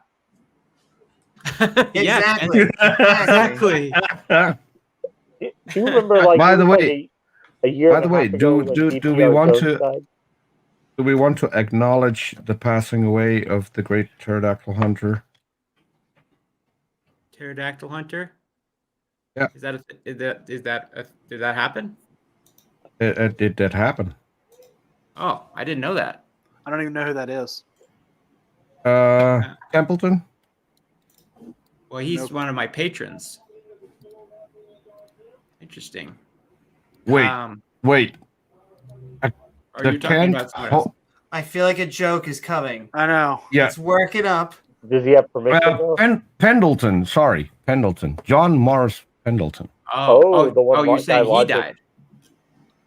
exactly, exactly." Do you remember, like, by the way, a year? By the way, do we want to? Do we want to acknowledge the passing away of the great pterodactyl hunter? Pterodactyl hunter? Yeah. Did that happen? Did that happen? Oh, I didn't know that. I don't even know who that is. Templeton? Well, he's one of my patrons. Interesting. Wait. Are you talking about someone else? I feel like a joke is coming. I know. Yeah. Let's work it up. Does he have permission? Pendleton. Sorry, Pendleton. John Morris Pendleton. The one you're saying he died?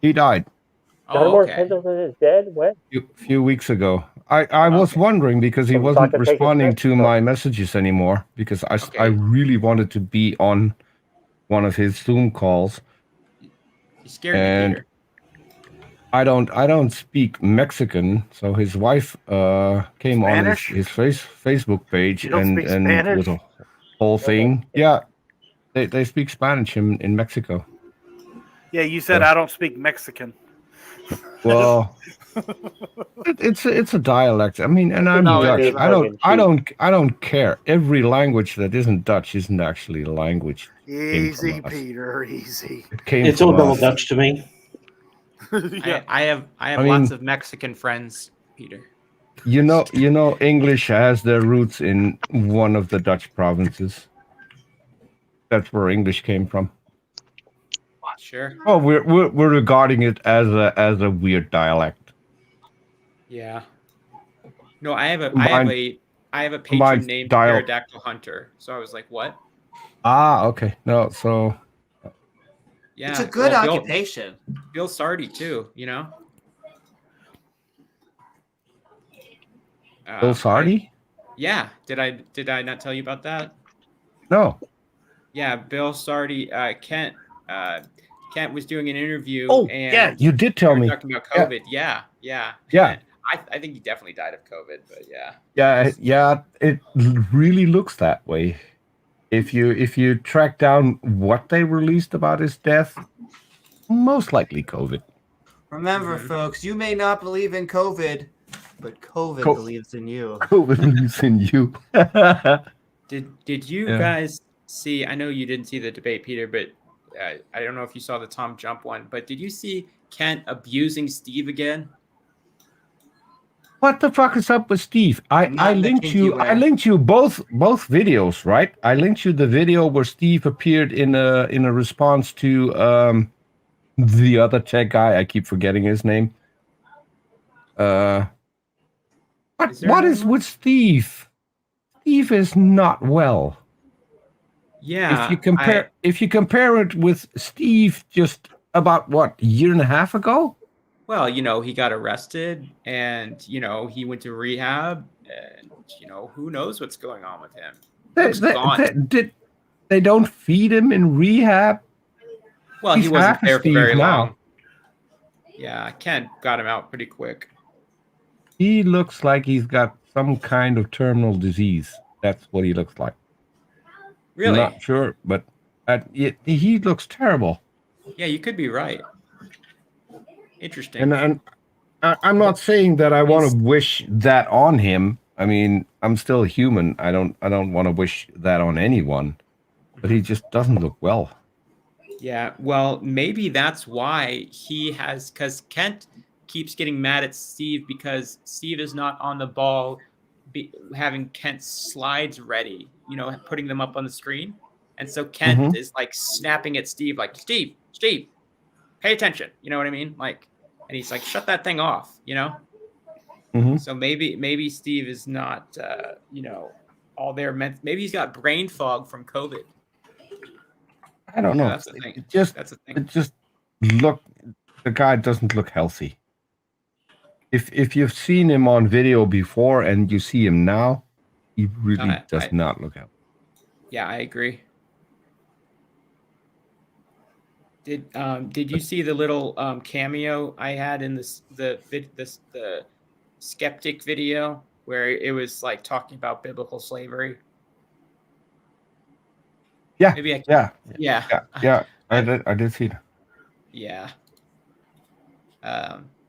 He died. John Morris Pendleton is dead? When? A few weeks ago. I was wondering because he wasn't responding to my messages anymore because I really wanted to be on one of his Zoom calls. You scared me, Peter. I don't speak Mexican, so his wife came Spanish? on his Facebook page and Spanish? with a whole thing. Yeah, they speak Spanish in Mexico. Yeah, you said I don't speak Mexican. Well, it's a dialect. I mean, and I'm Dutch. I don't care. Every language that isn't Dutch isn't actually a language. Easy, Peter. Easy. It's all double Dutch to me. Yeah. I have lots of Mexican friends, Peter. You know, English has their roots in one of the Dutch provinces. That's where English came from. Sure. Oh, we're regarding it as a weird dialect. Yeah. No, I have a patron named Pterodactyl Hunter. So I was like, what? Ah, okay. No, so Yeah, it's a good occupation. Bill Sardi too, you know. Bill Sardi? Yeah. Did I not tell you about that? No. Yeah, Bill Sardi. Kent was doing an interview. Oh, and yeah, you did tell me. Talking about COVID. Yeah. I think he definitely died of COVID, but yeah. Yeah. It really looks that way. If you track down what they released about his death, most likely COVID. Remember, folks, you may not believe in COVID, but COVID believes in you. COVID believes in you. Did you guys see? I know you didn't see the debate, Peter, but I don't know if you saw the Tom Jump one. But did you see Kent abusing Steve again? What the fuck is up with Steve? I linked you both videos, right? I linked you the video where Steve appeared in a response to the other tech guy. I keep forgetting his name. What is with Steve? Steve is not well. Yeah. If you compare it with Steve just about a year and a half ago. Well, he got arrested and, he went to rehab and, who knows what's going on with him. They don't feed him in rehab. Well, he wasn't there for very long. Yeah, Kent got him out pretty quick. He looks like he's got some kind of terminal disease. That's what he looks like. Really? I'm not sure, but he looks terrible. Yeah, you could be right. Interesting. And I'm not saying that I want to wish that on him. I mean, I'm still human. I don't want to wish that on anyone. But he just doesn't look well. Yeah, well, maybe that's why because Kent keeps getting mad at Steve because Steve is not on the ball, having Kent's slides ready, putting them up on the screen. And so Kent is like snapping at Steve, like, Steve, pay attention. You know what I mean? Like, and he's like, shut that thing off, So maybe Steve is not, all there. Maybe he's got brain fog from COVID. I don't know. That's the thing. It just look. The guy doesn't look healthy. If you've seen him on video before and you see him now, he really does not look healthy. Yeah, I agree. Did you see the little cameo I had in the skeptic video where it was like talking about biblical slavery? Yeah. Maybe Yeah. I did see that. Yeah.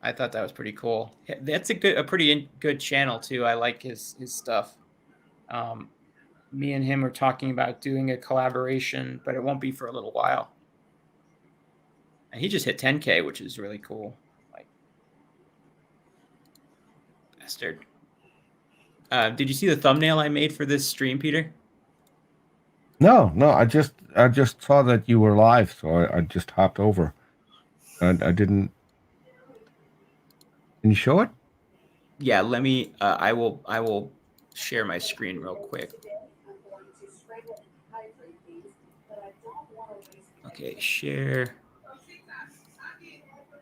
I thought that was pretty cool. That's a pretty good channel too. I like his stuff. Me and him are talking about doing a collaboration, but it won't be for a little while. And he just hit 10K, which is really cool. Like, bastard. Did you see the thumbnail I made for this stream, Peter? No. I just saw that you were live, so I just hopped over. And I didn't. Can you show it? Yeah, let me. I will share my screen real quick. Okay, share.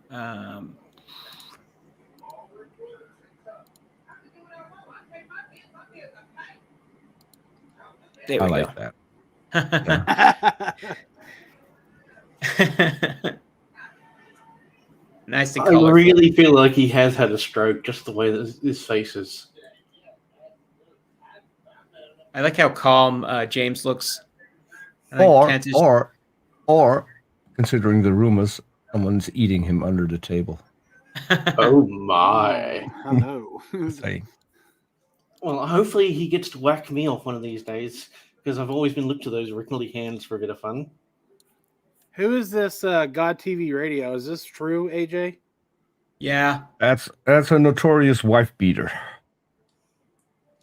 There we I go. like that. Nice and I colorful. really feel like he has had a stroke, just the way that his face is. I like how calm James looks. Or, considering the rumors, someone's eating him under the table. Oh my! Hello. Well, hopefully he gets to whack me off one of these days, because I've always been looked to those wrinkly hands for a bit of fun. Who is this God TV Radio? Is this true, AJ? Yeah. That's a notorious wife beater.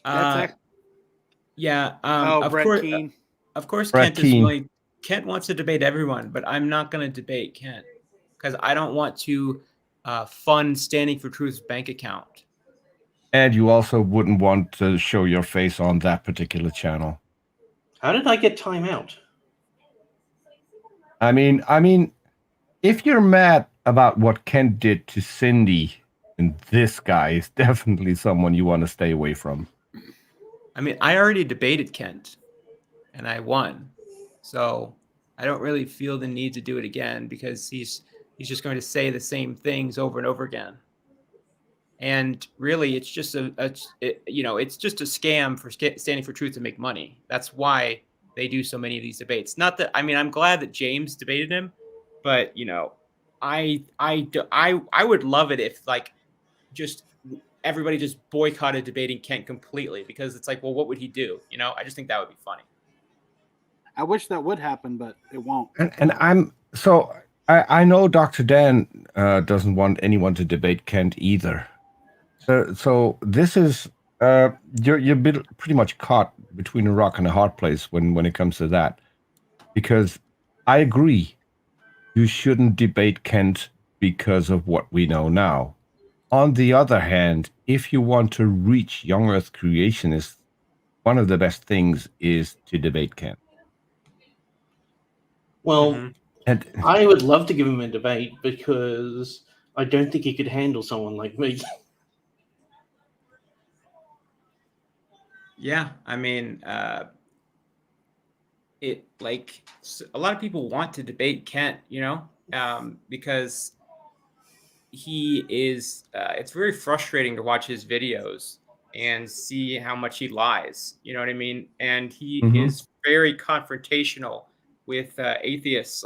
Yeah. Of Brett course, Keane. Of course, Brett Kent is Keane. willing. Kent wants to debate everyone, but I'm not going to debate Kent because I don't want to fund Standing for Truth's bank account. And you also wouldn't want to show your face on that particular channel. How did I get time out? I mean, if you're mad about what Kent did to Cindy, then this guy is definitely someone you want to stay away from. I mean, I already debated Kent, and I won, so I don't really feel the need to do it again because he's just going to say the same things over and over again. And really, it's just it's just a scam for Standing for Truth to make money. That's why they do so many of these debates. Not that I'm glad that James debated him, but I would love it if just everybody just boycotted debating Kent completely because it's like, well, what would he do? I just think that would be funny. I wish that would happen, but it won't. And I know Dr. Dan doesn't want anyone to debate Kent either. So this is you're pretty much caught between a rock and a hard place when it comes to that, because I agree you shouldn't debate Kent because of what we know now. On the other hand, if you want to reach young Earth creationists, one of the best things is to debate Kent. Well, I would love to give him a debate because I don't think he could handle someone like me. Yeah, I mean, a lot of people want to debate Kent, because he is. It's very frustrating to watch his videos and see how much he lies. You know what I mean? And he is very confrontational with atheists.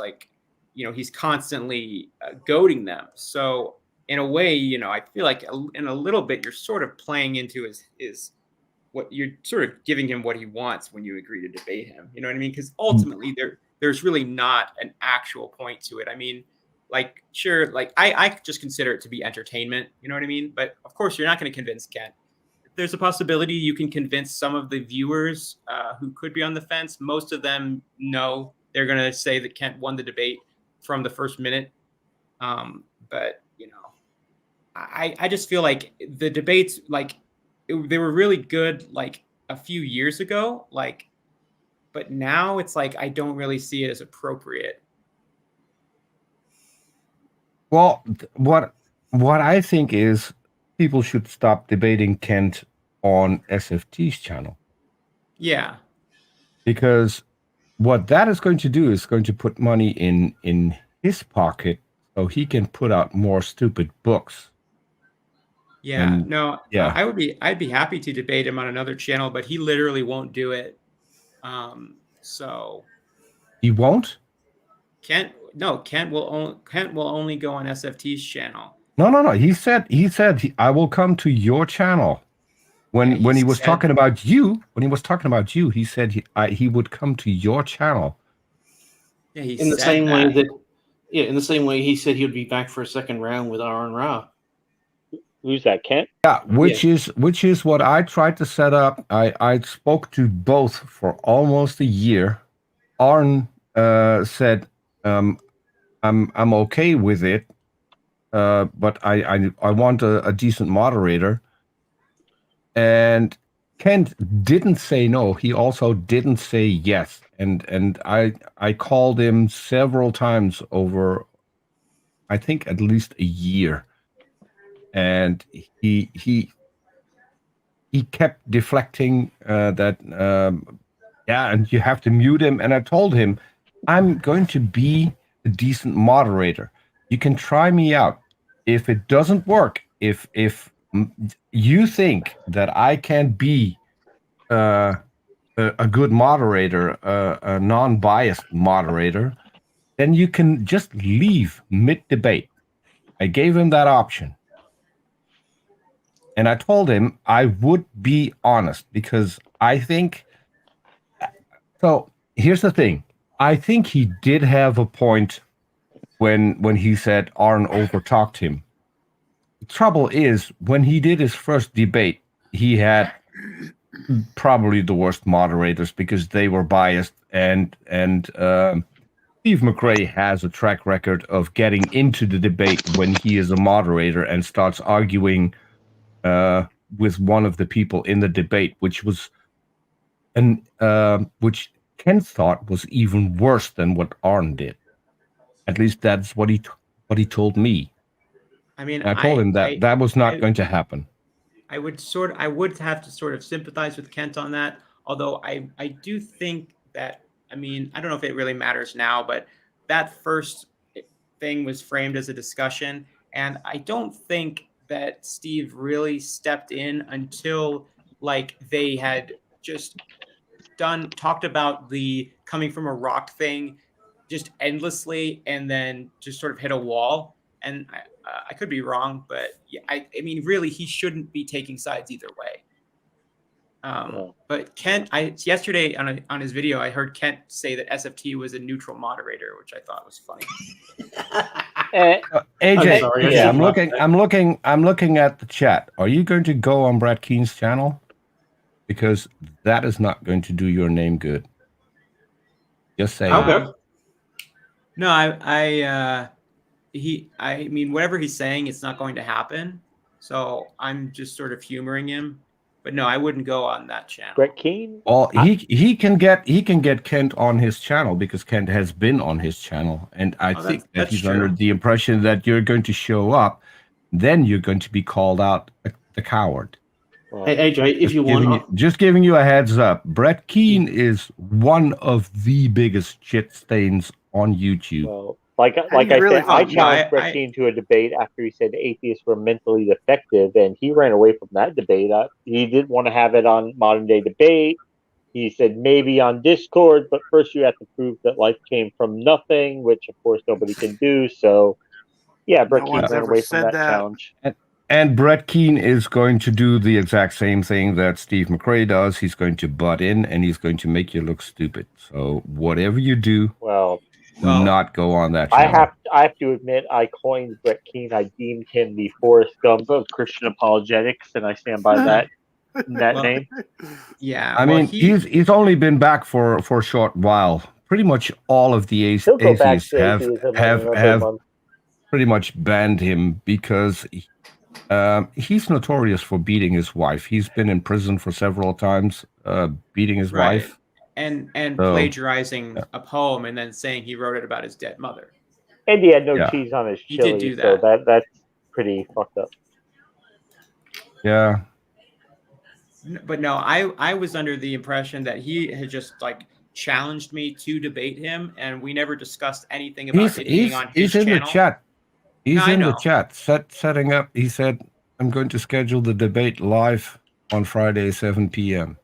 He's constantly goading them. So in a way, I feel like in a little bit you're sort of playing into his what you're sort of giving him what he wants when you agree to debate him. You know what I mean? Because ultimately there's really not an actual point to it. I mean, sure, I just consider it to be entertainment. You know what I mean? But of course, you're not going to convince Kent. There's a possibility you can convince some of the viewers who could be on the fence. Most of them know they're going to say that Kent won the debate from the first minute. But I just feel like the debates, they were really good a few years ago, but now it's I don't really see it as appropriate. Well, what I think is people should stop debating Kent on SFT's channel. Yeah. Because what that is going to do is going to put money in his pocket so he can put out more stupid books. Yeah, I'd be happy to debate him on another channel, but he literally won't do it. So he won't? Kent will only go on SFT's channel. No. He said I will come to your channel. When he was talking about you, he said he would come to your channel. Yeah, he in the said same that. way that in the same way he said he would be back for a second round with Aaron Ra. Who's that, Kent? Yeah, which is what I tried to set up. I spoke to both for almost a year. Arn said, I'm okay with it, but I want a decent moderator. And Kent didn't say no. He also didn't say yes. And I called him several times over, I think, at least a year. And he kept deflecting that, and you have to mute him. And I told him, I'm going to be a decent moderator. You can try me out. If it doesn't work, if you think that I can be a good moderator, a non-biased moderator, then you can just leave mid-debate. I gave him that option. And I told him I would be honest because I think... So here's the thing. I think he did have a point when he said Arn overtalked him. The trouble is, when he did his first debate, he had probably the worst moderators because they were biased, and Steve McRae has a track record of getting into the debate when he is a moderator and starts arguing with one of the people in the debate, which Ken thought was even worse than what Arn did. At least that's what he told me. I mean, I told him that was not going to happen. I would have to sort of sympathize with Kent on that. Although I do think that, I mean, I don't know if it really matters now, but that first thing was framed as a discussion. And I don't think that Steve really stepped in until like they had just talked about the coming from a rock thing just endlessly and then just sort of hit a wall. And I could be wrong, but yeah, I mean, really, he shouldn't be taking sides either way. But Kent, yesterday on his video, I heard Kent say that SFT was a neutral moderator, which I thought was funny. AJ, yeah, I'm looking at the chat. Are you going to go on Brad Keen's channel? Because that is not going to do your name good. Just saying. No, I mean, whatever he's saying, it's not going to happen. So I'm just sort of humoring him. But no, I wouldn't go on that channel. Brett Keane? Well, he can get Kent on his channel because Kent has been on his channel, and I think that he's under the impression that you're going to show up, then you're going to be called out the coward. Hey, AJ, if you want, just giving you a heads up. Brett Keane is one of the biggest shit stains on YouTube. Well, like I said, I challenged Brett Keane to a debate after he said atheists were mentally defective, and he ran away from that debate. He didn't want to have it on Modern Day Debate. He said maybe on Discord, but first you have to prove that life came from nothing, which of course nobody can do. So, yeah, Brett Keane ran away from that challenge. And Brett Keane is going to do the exact same thing that Steve McRae does. He's going to butt in, and he's going to make you look stupid. So whatever you do, not go on that channel. I have to admit, I coined Brett Keane. I deemed him the Forrest Gump of Christian apologetics, and I stand by that name. Yeah, I mean, he's only been back for a short while. Pretty much all of the atheists have pretty much banned him because he's notorious for beating his wife. He's been in prison for several times, beating his wife. And plagiarizing a poem and then saying he wrote it about his dead mother. And he had no cheese on his chili. He did do that. So that's pretty fucked up. Yeah. But no, I was under the impression that he had just like challenged me to debate him, and we never discussed anything about it being on his channel. He's in the chat. He's in the chat setting up. He said, I'm going to schedule the debate live on Friday, 7 p.m.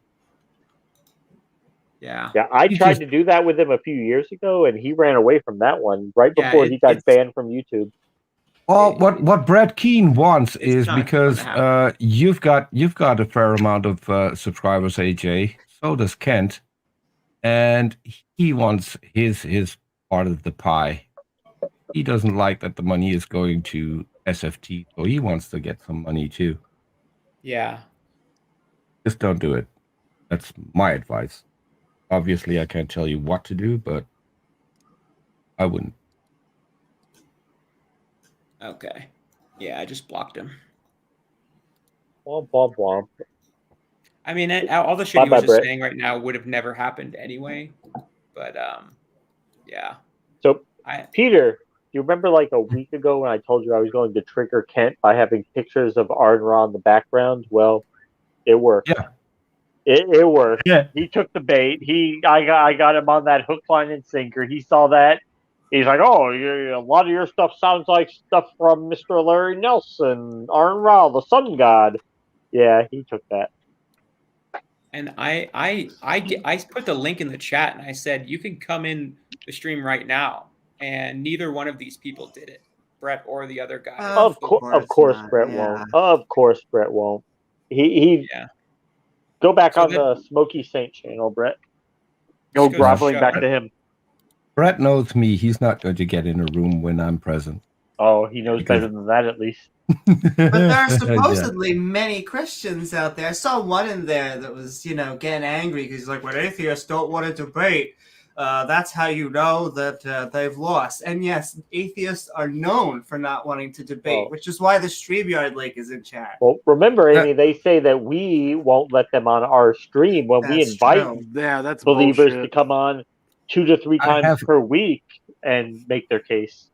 Yeah. Yeah, I tried to do that with him a few years ago, and he ran away from that one right before he got banned from YouTube. Well, what Brett Keane wants is not because gonna you've got a fair amount of subscribers, AJ. So does Kent, and he wants his part of the pie. He doesn't like that the money is going to SFT, so he wants to get some money too. Yeah. Just don't do it. That's my advice. Obviously, I can't tell you what to do, but I wouldn't. Okay. Yeah, I just blocked him. Womp womp womp. I mean, all the shit he was just saying right now would have never happened anyway. But yeah. So Peter, do you remember like a week ago when I told you I was going to trigger Kent by having pictures of Arn Ra in the background? Well, it worked. Yeah. It worked. Yeah. He took the bait. I got him on that hook, line, and sinker. He saw that. He's like, oh, a lot of your stuff sounds like stuff from Mr. Larry Nelson, Arn Ra, the Sun God. Yeah, he took that. And I put the link in the chat and I said you can come in the stream right now, and neither one of these people did it, Brett or the other guy. Of course, Brett won't. Of course, Brett won't. He go back on the Smoky Saint channel, Brett. Go groveling back to him. Brett knows me. He's not going to get in a room when I'm present. Oh, he knows better than that, at least. But there are supposedly many Christians out there. I saw one in there that was, getting angry because he's like, when atheists don't want to debate, that's how you know that they've lost. And yes, atheists are known for not wanting to debate, which is why the StreamYard link is in chat. Well, remember, Amy, they say that we won't let them on our stream when we invite that's believers bullshit. to come on 2 to 3 times per week and make their case.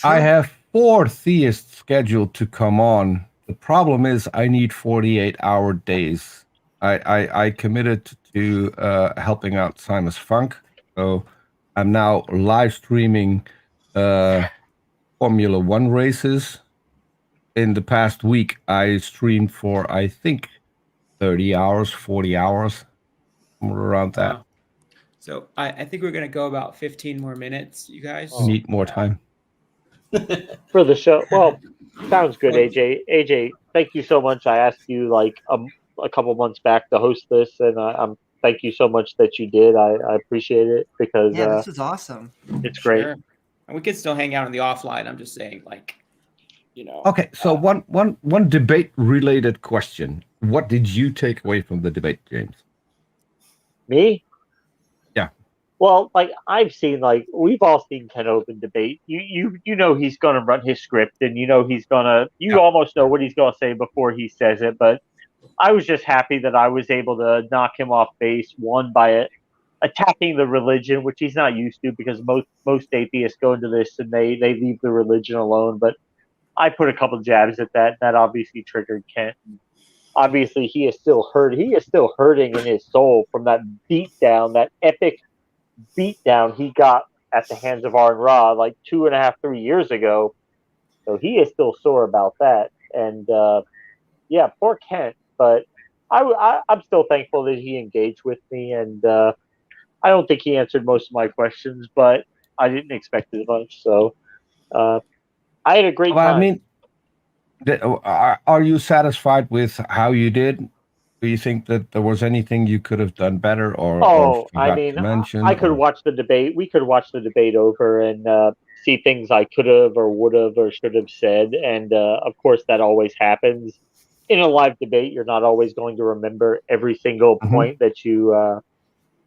I have 4 theists scheduled to come on. The problem is I need 48-hour days. I committed to helping out Simus Funk, so I'm now live streaming Formula One races. In the past week, I streamed for, I think, 30 hours, 40 hours, somewhere around that. So I think we're going to go about 15 more minutes, you guys. We need more time. For the show. Well, sounds good, AJ. AJ, thank you so much. I asked you like a couple months back to host this, and I'm thank you so much that you did. I appreciate it because this is awesome. It's great. Sure. And we could still hang out in the offline. I'm just saying, Okay, so one debate related question. What did you take away from the debate, James? Me? Yeah. Well, like I've seen, like we've all seen Ken Hovind debate. You know he's gonna run his script, and he's gonna. You almost know what he's gonna say before he says it. But I was just happy that I was able to knock him off base. One by attacking the religion, which he's not used to, because most atheists go into this and they leave the religion alone. But I put a couple jabs at that. That obviously triggered Kent. Obviously, he is still hurt. He is still hurting in his soul from that beatdown, that epic beatdown he got at the hands of Arn Ra like 2.5, 3 years ago. So he is still sore about that. And yeah, poor Kent. But I'm still thankful that he engaged with me. And I don't think he answered most of my questions, but I didn't expect as much. So I had a great time. I mean, are you satisfied with how you did? Do you think that there was anything you could have done better, or I mean, I could watch the debate. We could watch the debate over and see things I could have or would have or should have said. And of course, that always happens in a live debate. You're not always going to remember every single point that you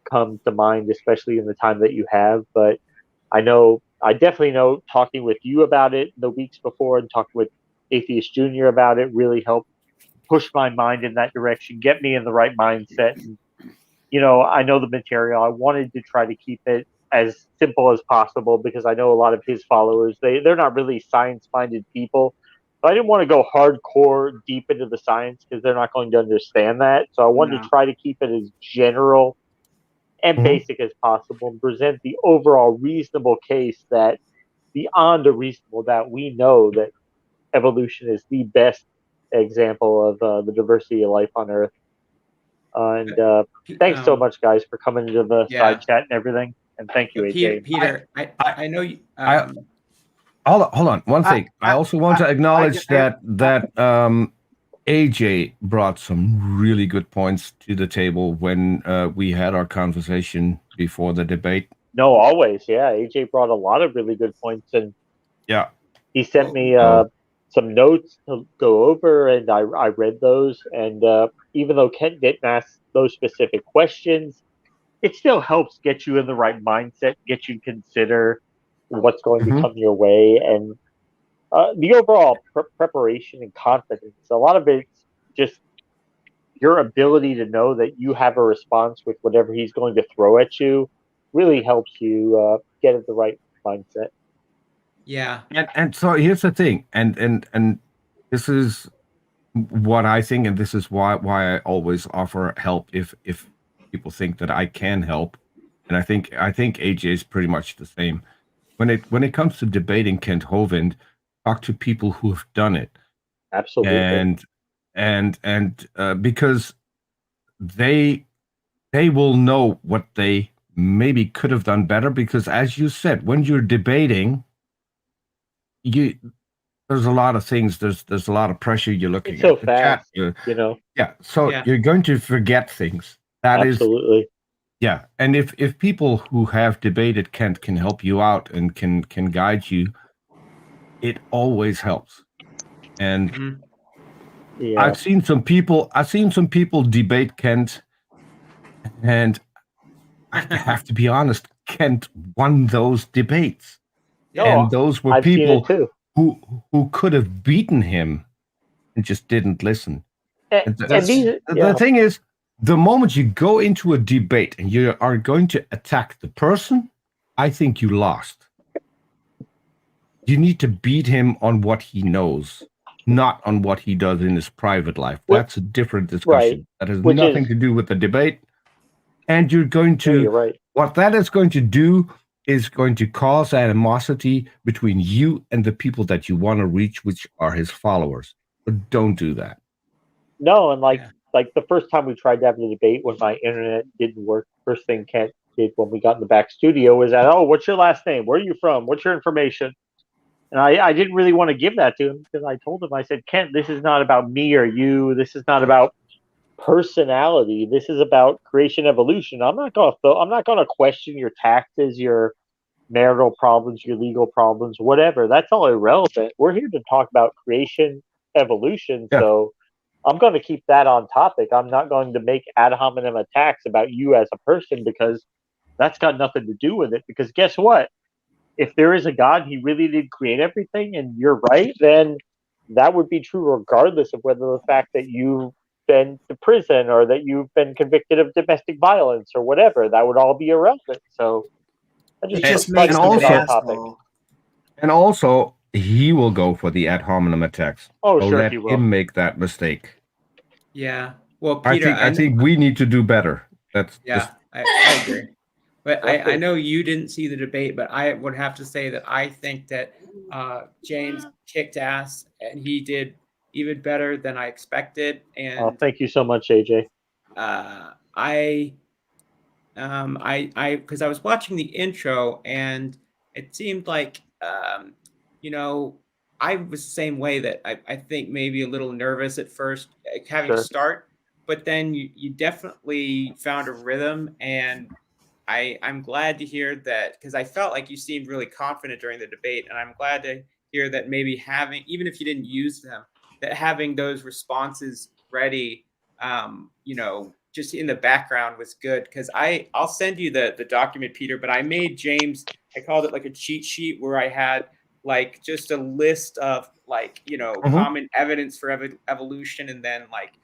come to mind, especially in the time that you have. But I definitely know talking with you about it the weeks before and talking with Atheist Junior about it really helped push my mind in that direction, get me in the right mindset. And, I know the material. I wanted to try to keep it as simple as possible because I know a lot of his followers, they're not really science-minded people. But I didn't want to go hardcore deep into the science because they're not going to understand that. So I wanted to try to keep it as general and basic as possible and present the overall reasonable case that beyond a reasonable doubt, we know that evolution is the best example of the diversity of life on Earth. And thanks so much, guys, for coming into the side chat and everything. And thank you, AJ. Peter, I know you. Hold on. One thing. I also want to acknowledge that AJ brought some really good points to the table when we had our conversation before the debate. No, always. Yeah, AJ brought a lot of really good points, and yeah, he sent me some notes to go over, and I read those. And even though Kent didn't ask those specific questions, it still helps get you in the right mindset, get you to consider what's going to come your way, and the overall preparation and confidence. A lot of it's just your ability to know that you have a response with whatever he's going to throw at you really helps you get in the right mindset. Yeah. And so here's the thing, and this is what I think, and this is why I always offer help if people think that I can help, and I think AJ is pretty much the same. When it comes to debating Kent Hovind, talk to people who have done it. Absolutely. And because they will know what they maybe could have done better, because as you said, when you're debating, there's a lot of things, there's a lot of pressure, you're looking it's so at the fast, chat, you're going to forget things. Absolutely. Yeah, and if people who have debated Kent can help you out and can guide you, it always helps. And I've seen some people debate Kent, and I have to be honest, Kent won those debates. And those were people who could have beaten him and just didn't listen. The thing is, the moment you go into a debate and you are going to attack the person, I think you lost. You need to beat him on what he knows, not on what he does in his private life. That's a different discussion. That has nothing to do with the debate. And you're going to, what that is going to do is going to cause animosity between you and the people that you want to reach, which are his followers. But don't do that. No, and like the first time we tried to have the debate when my internet didn't work, first thing Kent did when we got in the back studio was that, oh, what's your last name? Where are you from? What's your information? And I didn't really want to give that to him because I told him, I said, Kent, this is not about me or you. This is not about personality. This is about creation evolution. I'm not going to question your taxes, your marital problems, your legal problems, whatever. That's all irrelevant. We're here to talk about creation evolution. Yeah. So I'm going to keep that on topic. I'm not going to make ad hominem attacks about you as a person because that's got nothing to do with it. Because guess what? If there is a God, he really did create everything, and you're right, then that would be true regardless of whether the fact that you've been to prison or that you've been convicted of domestic violence or whatever, that would all be irrelevant. So it just makes the topic. And also, he will go for the ad hominem attacks. Oh, sure, let he will. him make that mistake. Yeah. Well, Peter, I think we need to do better. That's I agree. But I know you didn't see the debate, but I would have to say that I think that James kicked ass, and he did even better than I expected. And thank you so much, AJ. Because I was watching the intro, and it seemed like I was the same way, that I think maybe a little nervous at first having to start, but then you definitely found a rhythm, and I'm glad to hear that, because I felt like you seemed really confident during the debate, and I'm glad to hear that maybe having, even if you didn't use them, that having those responses ready, just in the background was good. Because I'll send you the document, Peter, but I made James, I called it like a cheat sheet where I had like just a list of like, common evidence for evolution, and then like,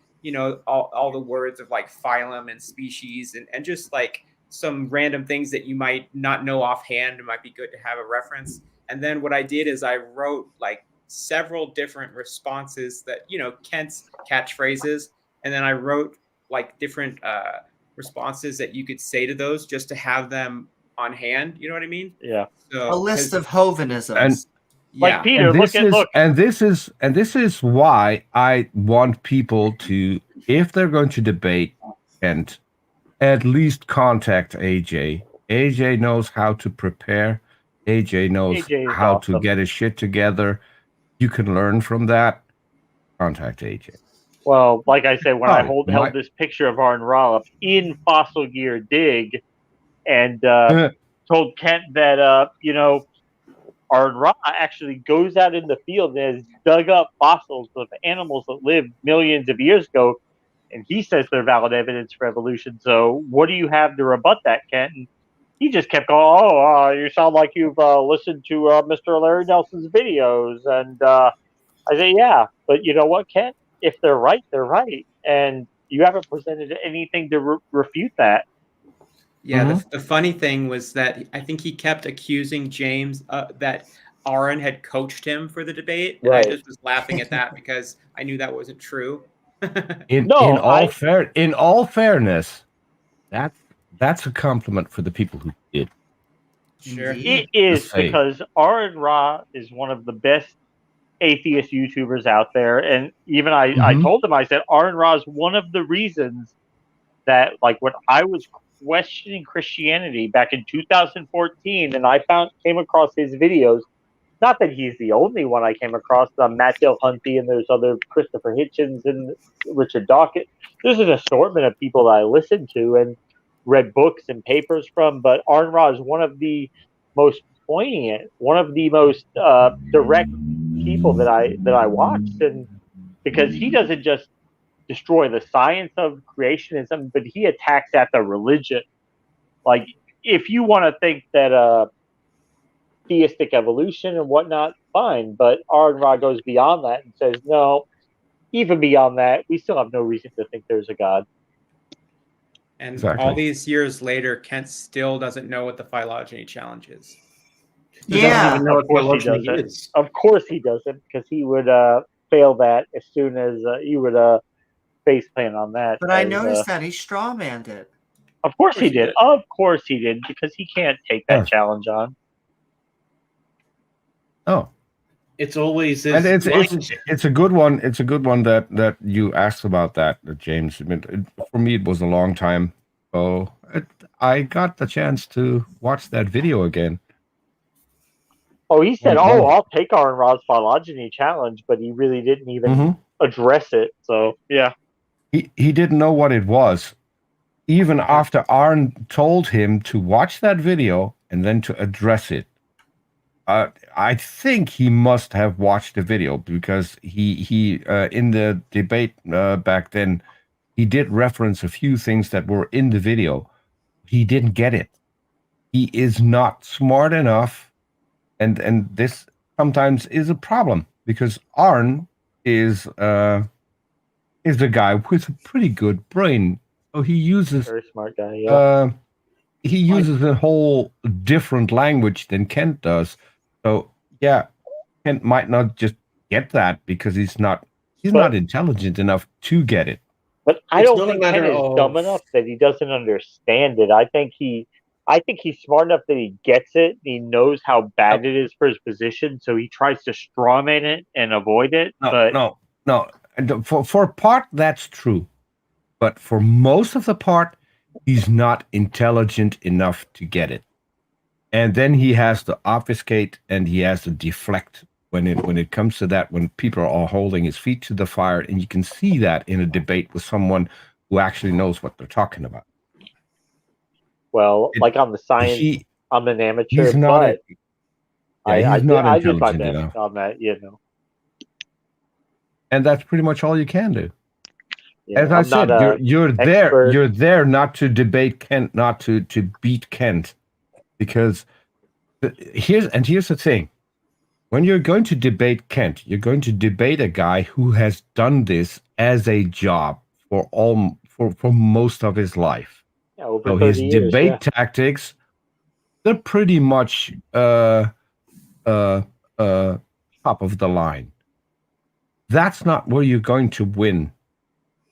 all the words of like phylum and species, and just like some random things that you might not know offhand. It might be good to have a reference. And then what I did is I wrote like several different responses that, Kent's catchphrases. And then I wrote like different responses that you could say to those, just to have them on hand. You know what I mean? Yeah. So a list of Hovinisms. Like Peter, and this is why I want people to, if they're going to debate, and at least contact AJ. AJ knows how to prepare. AJ knows AJ is how to awesome. get his shit together. You can learn from that. Contact AJ. Well, like I said, when I Oh, held this picture of Arn Ra up in Fossil Gear Dig and told Kent that, you know, Arn Ra actually goes out in the field and has dug up fossils of animals that lived millions of years ago, and he says they're valid evidence for evolution. So what do you have to rebut that, Kent? And he just kept going, oh, you sound like you've listened to Mr. Larry Nelson's videos. And I say, yeah, but you know what, Kent? If they're right, they're right. And you haven't presented anything to refute that. Yeah, the funny thing was that I think he kept accusing James that Aaron had coached him for the debate, and I just was laughing at that because I knew that wasn't true. In all fairness, that's a compliment for the people who did. Sure. It is, because Arn Ra is one of the best atheist YouTubers out there. And even I told him, I said, Arn Ra is one of the reasons that, like, when I was questioning Christianity back in 2014 and I came across his videos, not that he's the only one I came across, Matt Dillhunty, and there's other Christopher Hitchens and Richard Dawkins. There's an assortment of people that I listened to and read books and papers from, but Arn Ra is one of the most poignant, one of the most direct people that I watched, and because he doesn't just destroy the science of creationism, but he attacks at the religion. Like, if you want to think that theistic evolution and whatnot, fine, but Arn Ra goes beyond that and says, no, even beyond that, we still have no reason to think there's a God. And all these years later, Kent still doesn't know what the phylogeny challenge is. He doesn't even know what phylogeny is. Of course he doesn't, because he would fail that as soon as he would face plan on that. But I noticed that he strawmanned it. Of course he did. Of course he did, because he can't take that challenge on. Oh, it's always this. And it's a good one. It's a good one that you asked about that, James. I mean, for me, it was a long time. So I got the chance to watch that video again. Oh, he said, I'll take Arn Ra's phylogeny challenge, but he really didn't even address it. So, yeah. He didn't know what it was. Even after Arn told him to watch that video and then to address it. I think he must have watched the video, because he in the debate back then, he did reference a few things that were in the video. He didn't get it. He is not smart enough, and this sometimes is a problem, because Arn is a guy with a pretty good brain. So he uses very smart guy. Yeah. He uses a whole different language than Kent does. So yeah, Kent might not just get that because he's not intelligent enough to get it. But I don't think Kent is dumb enough that he doesn't understand it. I think he's smart enough that he gets it. He knows how bad it is for his position, so he tries to strawman it and avoid it. No. And for a part, that's true. But for most of the part, he's not intelligent enough to get it. And then he has to obfuscate and he has to deflect when it comes to that, when people are all holding his feet to the fire. And you can see that in a debate with someone who actually knows what they're talking about. Well, like on the science, I'm an amateur, he's not but I did my best enough on that, you know. And that's pretty much all you can do. Yeah, as I said, you're there. You're there not to debate Kent, not to beat Kent, because here's the thing: when you're going to debate Kent, you're going to debate a guy who has done this as a job for most of his life. Yeah, over so 30 his years, debate tactics, they're pretty much top of the line. That's not where you're going to win.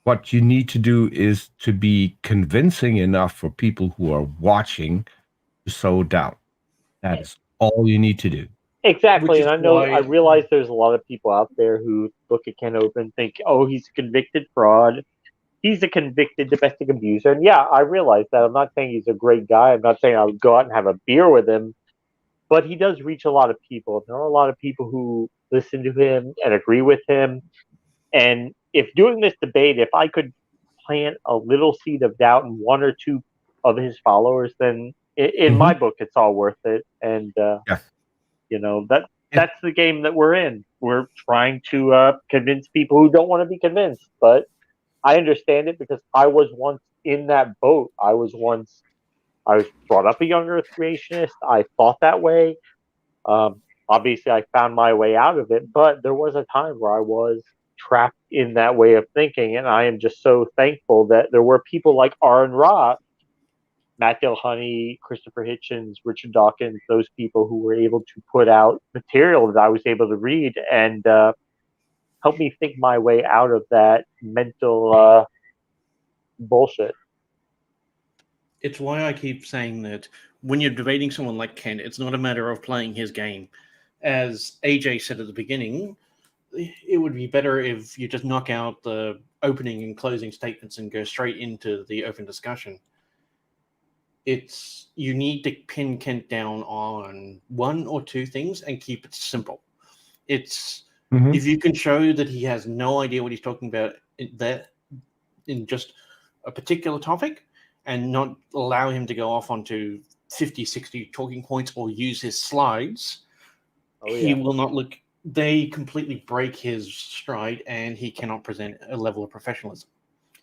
What you need to do is to be convincing enough for people who are watching to sow doubt. That is all you need to do. Exactly, and I realize there's a lot of people out there who look at Ken Open and think, oh, he's a convicted fraud. He's a convicted domestic abuser. And yeah, I realize that. I'm not saying he's a great guy. I'm not saying I would go out and have a beer with him. but he does reach a lot of people. There are a lot of people who listen to him and agree with him. And if doing this debate, if I could plant a little seed of doubt in one or two of his followers, then in my book, it's all worth it. And you know, that's the game that we're in. We're trying to convince people who don't want to be convinced. But I understand it because I was once in that boat. I was brought up a young Earth creationist. I thought that way. Obviously, I found my way out of it, but there was a time where I was trapped in that way of thinking, and I am just so thankful that there were people like Aaron Ra, Matt Gilhunny, Christopher Hitchens, Richard Dawkins, those people who were able to put out material that I was able to read and help me think my way out of that mental bullshit. It's why I keep saying that when you're debating someone like Kent, it's not a matter of playing his game. As AJ said at the beginning, it would be better if you just knock out the opening and closing statements and go straight into the open discussion. You need to pin Kent down on one or two things and keep it simple. If you can show that he has no idea what he's talking about in just a particular topic and not allow him to go off onto 50, 60 talking points or use his slides, he will not look. They completely break his stride and he cannot present a level of professionalism.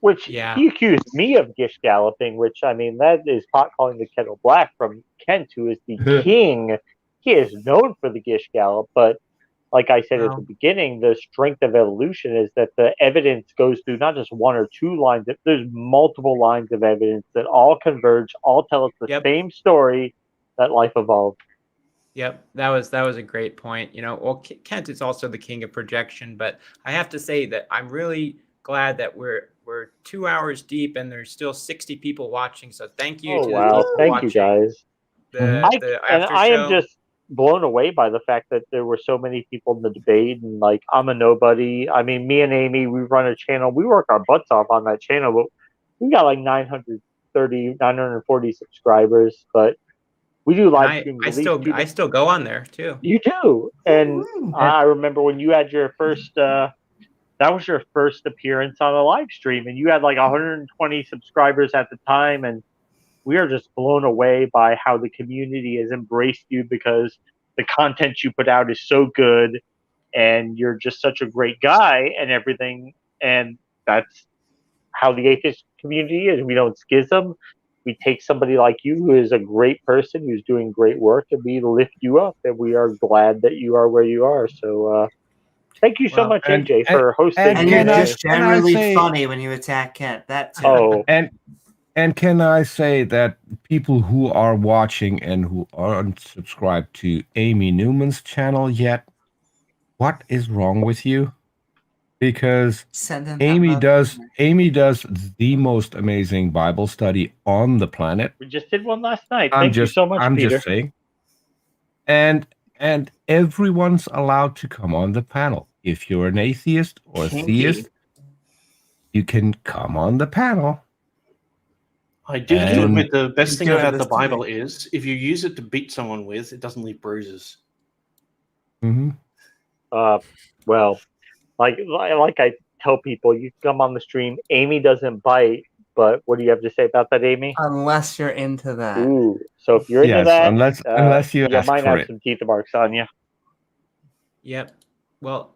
Which he accused me of gish galloping, which, I mean, that is pot calling the kettle black from Kent, who is the king. He is known for the gish gallop, but like I said at the beginning, the strength of evolution is that the evidence goes through not just one or two lines. There's multiple lines of evidence that all converge, all tell us the same story, that life evolved. Yep, that was a great point. You know, well, Kent is also the king of projection, but I have to say that I'm really glad that we're 2 hours deep and there's still 60 people watching. So thank you to the people Thank watching. you guys. I am just blown away by the fact that there were so many people in the debate, and like, I'm a nobody. I mean, me and Amy, we run a channel. We work our butts off on that channel, but we got like 940 subscribers. But we do live streams. I still go on there too. You do, and I remember when you had your first. That was your first appearance on a live stream, and you had like 120 subscribers at the time, and we are just blown away by how the community has embraced you because the content you put out is so good, and you're just such a great guy and everything, and that's how the atheist community is. We don't schism. We take somebody like you who is a great person, who's doing great work, and we lift you up, and we are glad that you are where you are. So, thank you so much, AJ, for hosting. And you're just generally funny when you attack Kent. That too. And can I say that people who are watching and who aren't subscribed to Amy Newman's channel yet, what is wrong with you? Because Amy does the most amazing Bible study on the planet. We just did one last night. Thank you so much, Peter. I'm just saying. And everyone's allowed to come on the panel. If you're an atheist or a theist, you can come on the panel. I do have to admit, the best thing about the Bible is if you use it to beat someone with, it doesn't leave bruises. Well, like I tell people, you come on the stream. Amy doesn't bite, but what do you have to say about that, Amy? Unless you're into that. Ooh, so if you're into that, unless you might have some teeth marks on you. Yep. Well,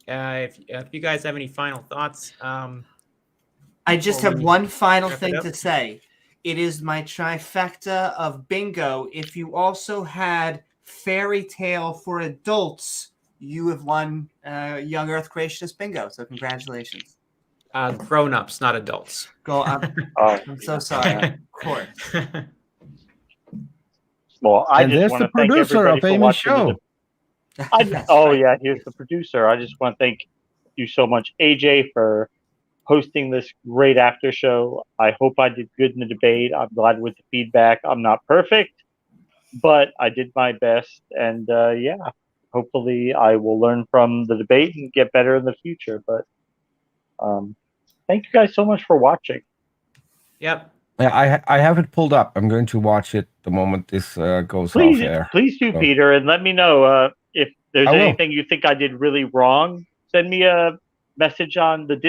if you guys have any final thoughts, I just have one final thing to say. It is my trifecta of bingo. If you also had fairy tale for adults, you have won Young Earth Creationist bingo. So congratulations. Grown-ups, not adults. I'm so sorry. Of course. Well, I just want to thank everybody for watching the yeah, here's the producer. I just want to thank you so much, AJ, for hosting this great after show. I hope I did good in the debate. I'm glad with the feedback. I'm not perfect, but I did my best. And hopefully I will learn from the debate and get better in the future. But thank you guys so much for watching. Yep. Yeah, I have it pulled up. I'm going to watch it the moment this goes off air. Please do, So- Peter, and let me know if there's I will. anything you think I did really wrong. Send me a message on the Discord.